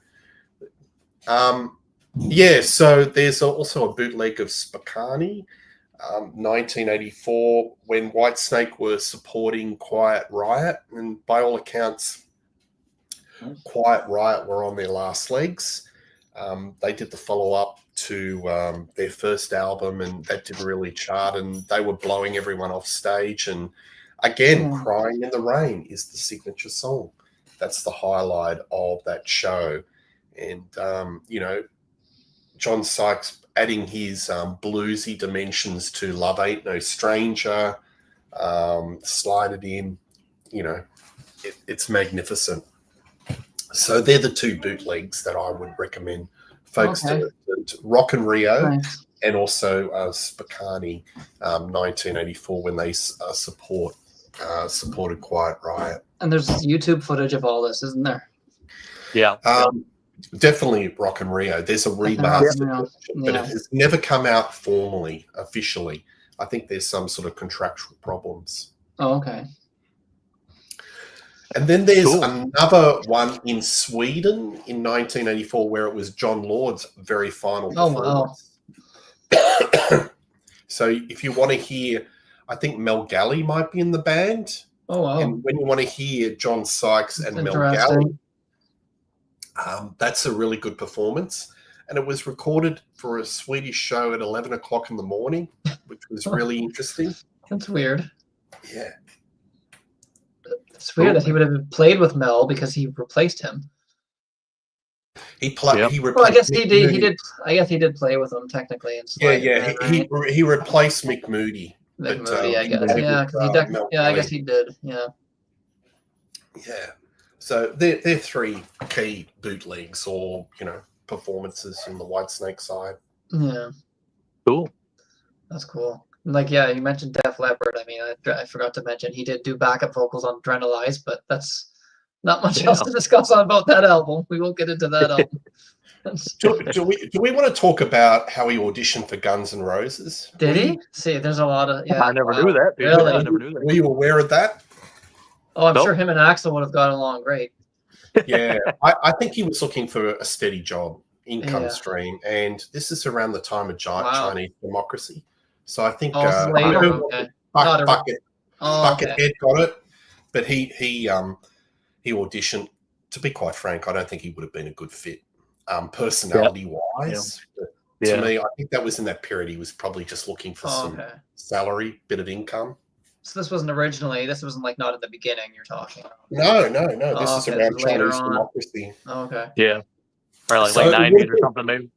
So there's also a bootleg of Spokane, 1984, when Whitesnake were supporting Quiet Riot, and by all accounts, Quiet Riot were on their last legs. They did the follow-up to their first album, and that didn't really chart, and they were blowing everyone off stage. And again, Crying in the Rain is the signature song. That's the highlight of that show. And, John Sykes adding his bluesy dimensions to Love Ain't No Stranger, slide it in, it's magnificent. So they're the 2 bootlegs that I would recommend folks to Rock in Rio and also Spokane, 1984, when they supported Quiet Riot. And there's YouTube footage of all this, isn't there? Yeah. Definitely Rock in Rio. There's a remaster version, but it has never come out formally, officially. I think there's some sort of contractual problems. Oh, okay. And then there's another one in Sweden in 1984 where it was John Lord's very final performance. Wow. So if you want to hear, I think Mel Galley might be in the band. Oh, wow. And when you want to hear John Sykes and Mel Galley, that's a really good performance. And it was recorded for a Swedish show at 11 o'clock in the morning, which was really interesting. That's weird. Yeah. It's weird that he would have played with Mel because he replaced him. He played. Yep. He Well, I replaced. guess he Mick did. He Moody. did. I guess he did play with him technically. And He replaced Mick Moody. Mick but, Moody, I he guess. played Yeah, with, because Mel I guess Kelly. he did. Yeah. Yeah. So they're three key bootlegs or performances from the Whitesnake side. Yeah. Cool. That's cool. Like, yeah, you mentioned Def Leppard. I mean, I forgot to mention he did do backup vocals on Adrenalize, but that's not much else to discuss about that album. We won't get into that album. Do we want to talk about how he auditioned for Guns N' Roses? Did he? See, there's a lot of I never knew that. Dude. Really? I never knew that. Were you aware of that? Oh, I'm sure him and Axl would have gotten along great. Yeah, I think he was looking for a steady job, income stream, and this is around the time of Chinese democracy. So I think later. Okay. Buckethead okay. got it, but he auditioned. To be quite frank, I don't think he would have been a good fit, personality wise. Yeah. To me, I think that was in that period. He was probably just looking for some salary, bit of income. So this wasn't originally. This wasn't like not at the beginning. You're talking. No. This is around Chinese democracy. Oh, okay. Yeah. Probably like 90s or something, maybe.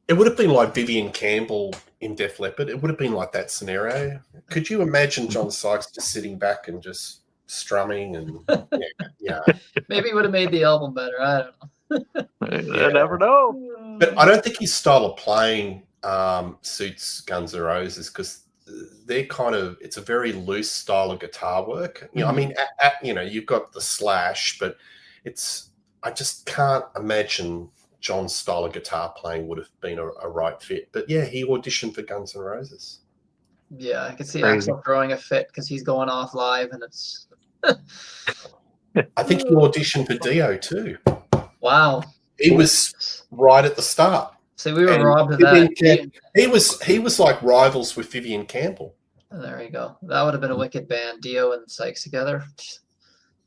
It would have been like Vivian Campbell in Def Leppard. It would have been like that scenario. Could you imagine John Sykes just sitting back and just strumming and yeah. Maybe it would have made the album better. I don't know. I never know. But I don't think his style of playing suits Guns N' Roses because they're it's a very loose style of guitar work. I mean, you've got the Slash, but I just can't imagine John's style of guitar playing would have been a right fit. But yeah, he auditioned for Guns N' Roses. Yeah, I could see Axl throwing a fit because he's going off live and it's. I think he auditioned for Dio too. Wow. He was right at the start. See, we were robbed of that. He was like rivals with Vivian Campbell. Oh, there you go. That would have been a wicked band, Dio and Sykes together.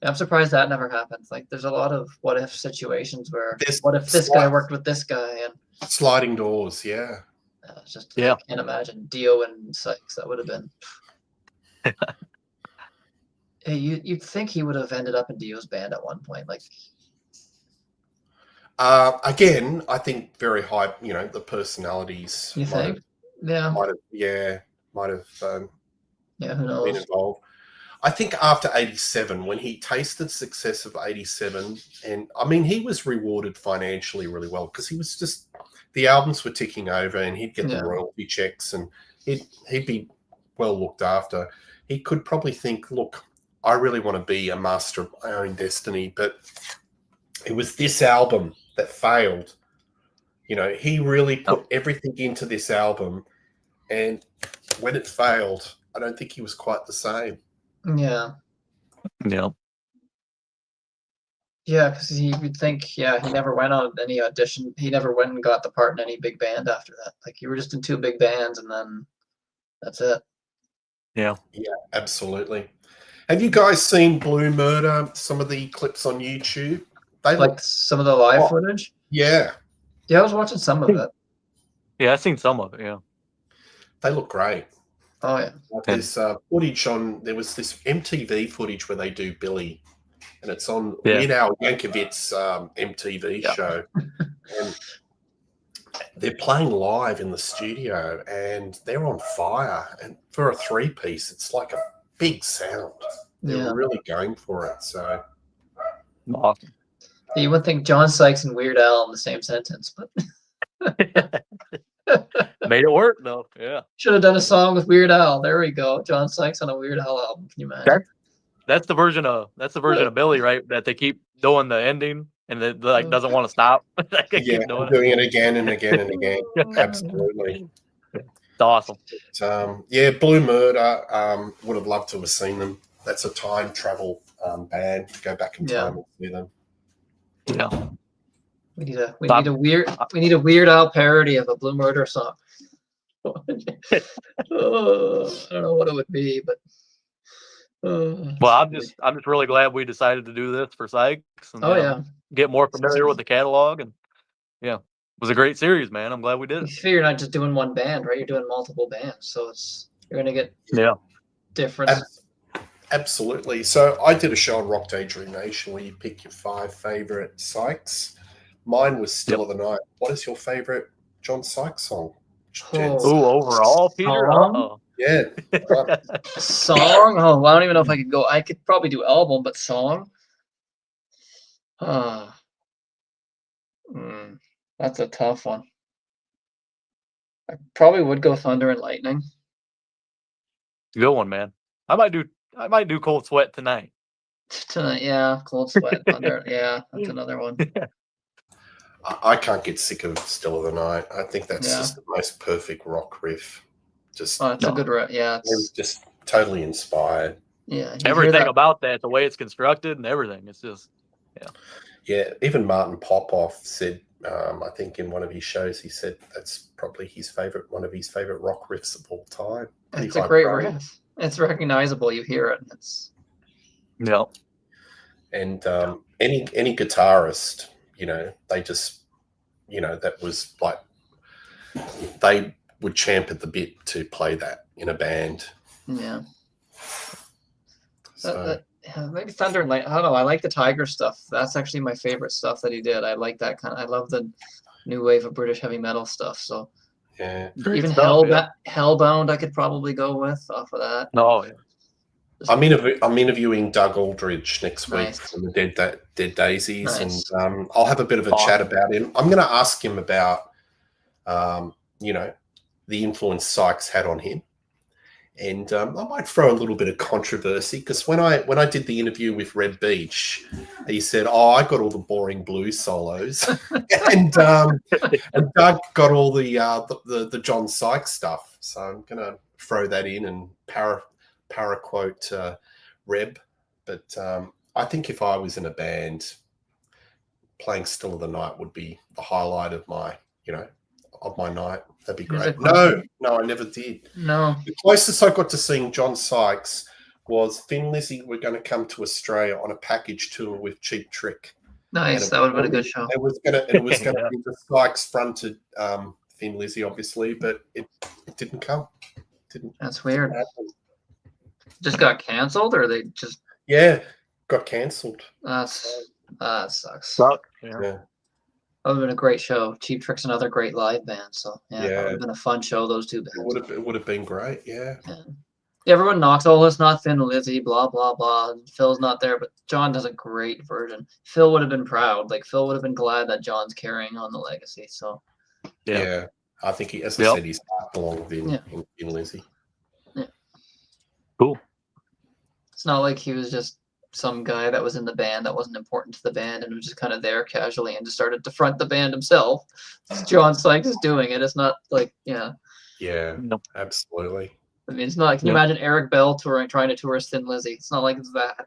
I'm surprised that never happened. Like, there's a lot of what if situations where what if this guy worked with this guy and sliding doors, yeah. I can't imagine Dio and Sykes. That would have been. Hey, you'd think he would have ended up in Dio's band at one point, like. Again, I think very high. The personalities. You think? Might have. Who knows? Been involved. I think after 87, when he tasted success of 87, and I mean, he was rewarded financially really well because he was just the albums were ticking over, and he'd get the royalty checks, and he'd be well looked after. He could probably think, look, I really want to be a master of my own destiny, but it was this album that failed. He really put everything into this album, and when it failed, I don't think he was quite the same. Yeah. Yeah. Yeah, because he would think, he never went on any audition. He never went and got the part in any big band after that. Like, you were just in two big bands, and then that's it. Yeah. Yeah, absolutely. Have you guys seen Blue Murder, some of the clips on YouTube? They like some of the live footage? Yeah. Yeah, I was watching some of it. Yeah, I've seen some of it, yeah. They look great. Oh, yeah. There's footage there was this MTV footage where they do Billy, and it's on Weird Al Yankovic's MTV show. And they're playing live in the studio, and they're on fire. And for a three-piece, it's like a big sound. They're really going for it. So awesome. You wouldn't think John Sykes and Weird Al in the same sentence, but made it work though. Yeah. Should have done a song with Weird Al. There we go. John Sykes on a Weird Al album. Can you imagine? That's the version of Billy, right? That they keep doing the ending and it doesn't want to stop. Keep doing it again and again and again. Absolutely. It's awesome. But, Blue Murder, would have loved to have seen them. That's a time travel band to go back in time and see them. Yeah. We need a Weird Al parody of a Blue Murder song. I don't know what it would be, but well, I'm just really glad we decided to do this for Sykes and get more familiar with the catalog, and it was a great series, man. I'm glad we did it. You figure you're not just doing one band, right? You're doing multiple bands, so you're gonna get different. Absolutely. So I did a show on Rock Daydream Nation where you pick your 5 favorite Sykes. Mine was Still of the Night. What is your favorite John Sykes song, gents? Ooh, overall, Peter. Song? Yeah. Song? Oh, I don't even know if I could go. I could probably do album, but song? Uh, that's a tough one. I probably would go Thunder and Lightning. Good one, man. I might do Cold Sweat tonight. Tonight, yeah. Cold Sweat, Thunder. Yeah, that's another one. I can't get sick of Still of the Night. I think that's Yeah. just the most perfect rock riff. Just, Oh, it's a good yeah. It's just totally inspired. yeah. Everything about that, the way it's constructed and everything, it's just Yeah, even Martin Popoff said, I think in one of his shows, he said that's probably one of his favorite rock riffs of all time. It's a great riff. It's recognizable. You hear it. It's and any guitarist, they just, that was like they would champ at the bit to play that in a band. Yeah. So. Maybe Thunder and Light. I don't know. I like the Tiger stuff. That's actually my favorite stuff that he did. I like that kind of. I love the new wave of British heavy metal stuff. So yeah, even Hellbound, I could probably go with off of that. No, yeah. I'm interviewing Doug Aldridge next week from the Dead Daisies, and I'll have a bit of a chat about him. I'm going to ask him about, the influence Sykes had on him. And I might throw a little bit of controversy because when I did the interview with Red Beach, he said, "Oh, I got all the boring blues solos," and Doug got all the John Sykes stuff. So I'm gonna throw that in and para quote Reb. But I think if I was in a band, playing Still of the Night would be the highlight of my night. That'd be great. No, I never did. No. The closest I got to seeing John Sykes was Thin Lizzy were going to come to Australia on a package tour with Cheap Trick. Nice. That would have been a good show. It was going to be the Sykes fronted Thin Lizzy, obviously, but it didn't come. That's weird. Just got cancelled, or they just got cancelled. That sucks. Yeah. That would have been a great show. Cheap Trick's another great live band, so that would have been a fun show. Those two bands. It would have been great. Yeah. Everyone knocks, it's not Thin Lizzy, blah blah blah. Phil's not there, but John does a great version. Phil would have been proud. Like Phil would have been glad that John's carrying on the legacy. So. Yeah. I think as I said, his heart belonged in Lizzy. Yeah. Cool. It's not like he was just some guy that was in the band that wasn't important to the band and was just kind of there casually and just started to front the band himself. John Sykes is doing it. It's not like, Yeah, absolutely. I mean, it's not like, can you imagine Eric Bell trying to tour Thin Lizzy? It's not like it's that.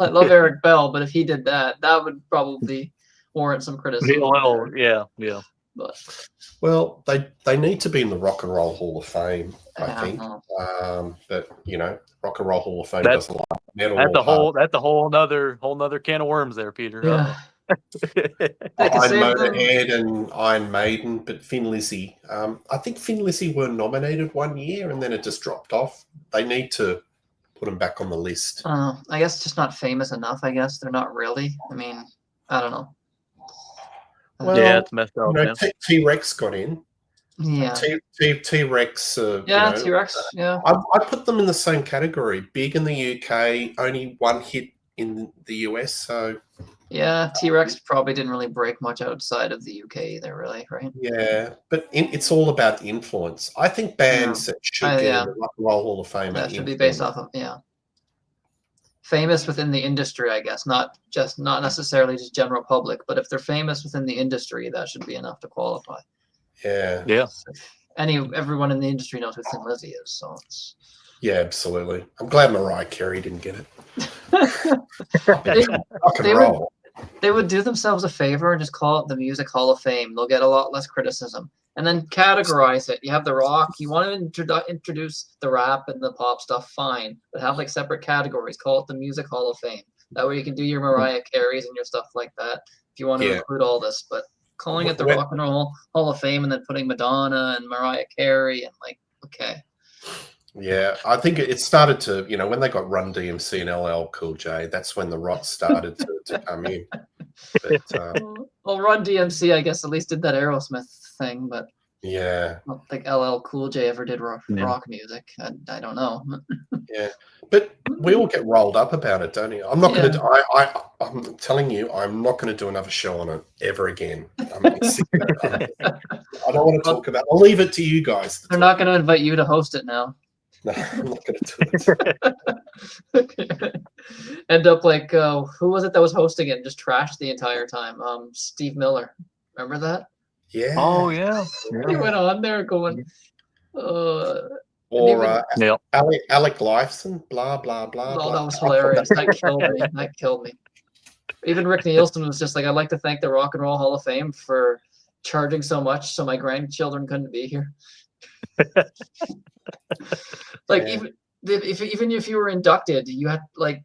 I love Eric Bell, but if he did that, that would probably warrant some criticism. Yeah. But they need to be in the Rock and Roll Hall of Fame, I think. But Rock and Roll Hall of Fame doesn't like metal. That's a whole nother can of worms there, Peter. Yeah. Motorhead and Iron Maiden, but Thin Lizzy. I think Thin Lizzy were nominated one year and then it just dropped off. They need to put them back on the list. I guess just not famous enough. I guess they're not really. I mean, I don't know. Well, it's messed up. T-Rex got in. Yeah. T-Rex. T-Rex. Yeah. I put them in the same category. Big in the UK, only one hit in the US. So. Yeah, T-Rex probably didn't really break much outside of the UK either, really, right? Yeah, but it's all about influence. I think bands that should get in the Rock and Roll Hall of Fame that should be based off of famous within the industry, I guess, not necessarily just general public, but if they're famous within the industry, that should be enough to qualify. Yeah. Everyone in the industry knows who Thin Lizzy is, so it's. Yeah, absolutely. I'm glad Mariah Carey didn't get it. They would do themselves a favor and just call it the Music Hall of Fame. They'll get a lot less criticism. And then categorize it. You have the rock. You want to introduce the rap and the pop stuff, fine. But have like separate categories. Call it the Music Hall of Fame. That way you can do your Mariah Careys and your stuff like that if you want to include all this. But calling it the Rock and Roll Hall of Fame and then putting Madonna and Mariah Carey and okay. Yeah, I think it started to, when they got Run DMC and LL Cool J, that's when the rot started to come in. But, well, Run DMC, I guess, at least did that Aerosmith thing, but yeah, I don't think LL Cool J ever did rock music. I don't know. yeah. But we all get rolled up about it, don't you? I'm not going to. I'm telling you, I'm not going to do another show on it ever again. I'm sick of it. I don't want to talk about it. I'll leave it to you guys. They're not going to invite you to host it now. No, I'm not going to do it. End up like who was it that was hosting it and just trashed the entire time? Steve Miller. Remember that? Yeah. Oh yeah. He went on there going. Or Alec Lifeson, blah blah blah. No, blah. that was hilarious. That killed me. That killed me. Even Rick Nielsen was just like, "I'd like to thank the Rock and Roll Hall of Fame for charging so much so my grandchildren couldn't be here." Like even if you were inducted, you had like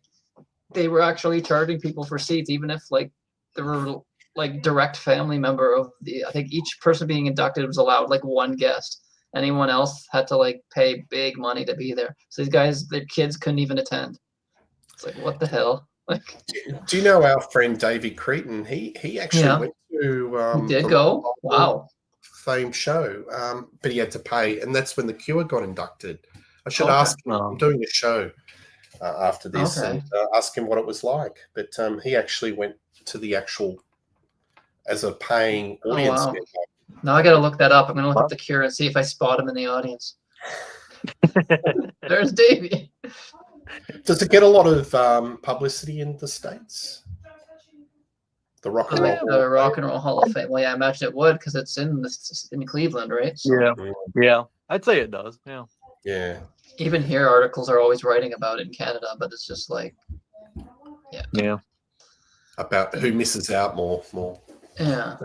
they were actually charging people for seats, even if like there were like direct family member of the. I think each person being inducted was allowed like one guest. Anyone else had to like pay big money to be there. So these guys, their kids couldn't even attend. It's like, what the hell? Like, do you know our friend David Cretan? He actually went to he did go. Wow. Fame show, but he had to pay, and that's when The Cure got inducted. I should ask him. I'm doing a show after this and ask him what it was like. But he actually went to the actual as a paying audience member. Now I got to look that up. I'm going to look up The Cure and see if I spot him in the audience. There's Davey. Does it get a lot of publicity in the States? The Rock and Roll. The Rock and Roll Hall of Fame. Well, yeah, I imagine it would because it's in Cleveland, right? So, yeah. I'd say it does. Yeah. Yeah. Even here, articles are always writing about it in Canada, but it's just like, yeah. About who misses out more. Yeah.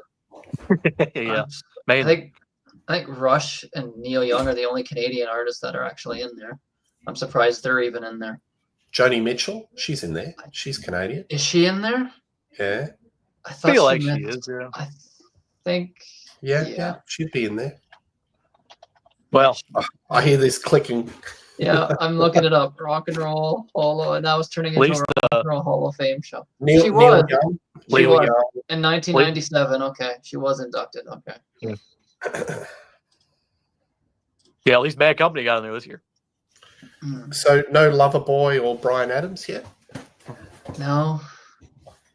Yeah. I think Rush and Neil Young are the only Canadian artists that are actually in there. I'm surprised they're even in there. Joni Mitchell, she's in there. She's Canadian. Is she in there? Yeah. I feel like she is. Yeah. I think. Yeah, she'd be in there. Well, I hear this clicking. Yeah, I'm looking it up. Rock and Roll Hall, and that was turning into a Rock and Roll Hall of Fame show. Neil Young. She was in 1997. Okay, she was inducted. Okay. Yeah, at least Bad Company got in there this year. So no Loverboy or Bryan Adams yet? No.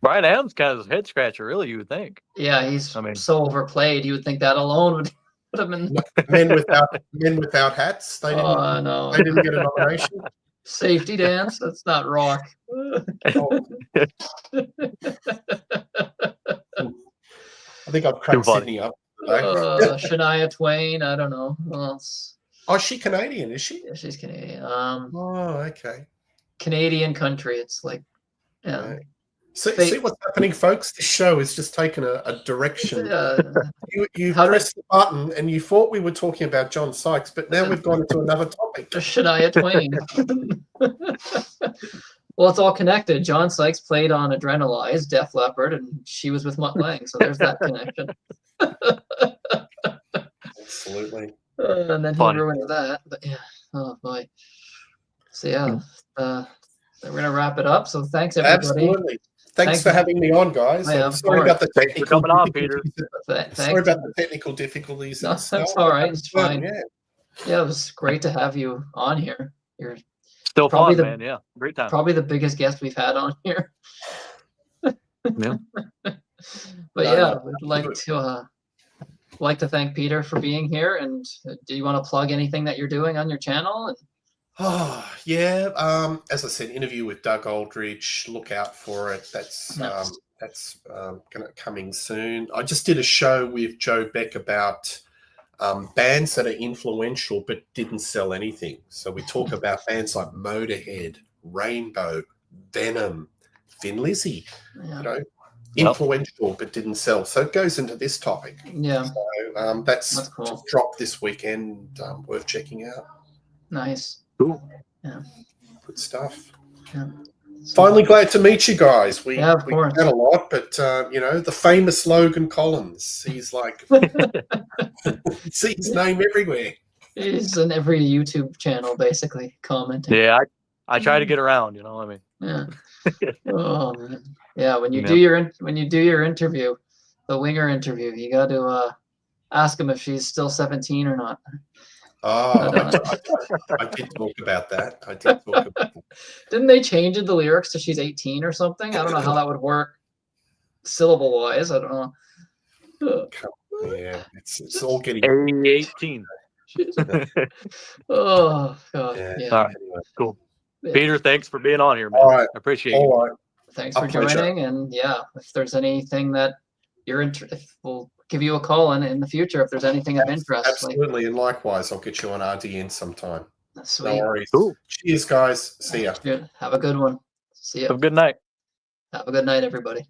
Bryan Adams kind of a head scratcher, really. You would think. Yeah, he's so overplayed. You would think that alone would put him in. Men without hats. They didn't. No. They didn't get a nomination. Safety Dance. That's not rock. I think I've cracked Sydney up today. Shania Twain. I don't know who else. Oh, is she Canadian? Is she? Yeah, she's Canadian. Okay. Canadian country. It's like, yeah. Right. See what's happening, folks? This show is just taken a direction. You pressed the button and you thought we were talking about John Sykes, but now we've gone into another topic. Shania Twain. Well, it's all connected. John Sykes played on Adrenalize, Def Leppard, and she was with Mutt Lange, so there's that connection. Absolutely. And then he ruined that. But yeah, oh boy. So yeah, we're gonna wrap it up. So thanks everybody. Absolutely. Thanks for having me on, guys. Sorry about the technical difficulties. Sorry about the technical difficulties. No, that's all right. It's fine. Yeah, it was great to have you on here. You're still fun, man. Yeah, great time. Probably the biggest guest we've had on here. Yeah. But I'd like to thank Peter for being here. And do you want to plug anything that you're doing on your channel? Oh, yeah. As I said, interview with Doug Aldridge. Look out for it. That's coming soon. I just did a show with Joe Beck about bands that are influential but didn't sell anything. So we talk about bands like Motorhead, Rainbow, Venom, Thin Lizzy. Yeah. Influential but didn't sell. So it goes into this topic. Yeah. So that's cool. Just dropped this weekend. Worth checking out. Nice. Cool. Yeah. Good stuff. Yeah. Finally glad to meet you guys. We of course. had a lot, but the famous Logan Collins. He's like see his name everywhere. He's in every YouTube channel basically commenting. Yeah, I try to get around. You know, I mean, Yeah. Oh man. Yeah, when you Yeah. do your interview, the winger interview, you got to ask him if she's still 17 or not. Oh, But, I did talk about that. I did talk about that. didn't they change the lyrics to she's 18 or something? I don't know how that would work syllable wise. I don't know. Yeah, it's all getting. 18. Oh god. Yeah. Yeah. All right, Anyway. cool. Yeah. Peter, thanks for being on here, man. All right. I appreciate you. All right. Thanks A for pleasure. joining. And yeah, if there's anything that you're if we'll give you a call in the future if there's anything of interest. Absolutely, and likewise, I'll get you on RDN sometime. Sweet. No worries. Cool. Cheers, guys. See ya. Have a good one. See ya. Have a good night. Have a good night, everybody.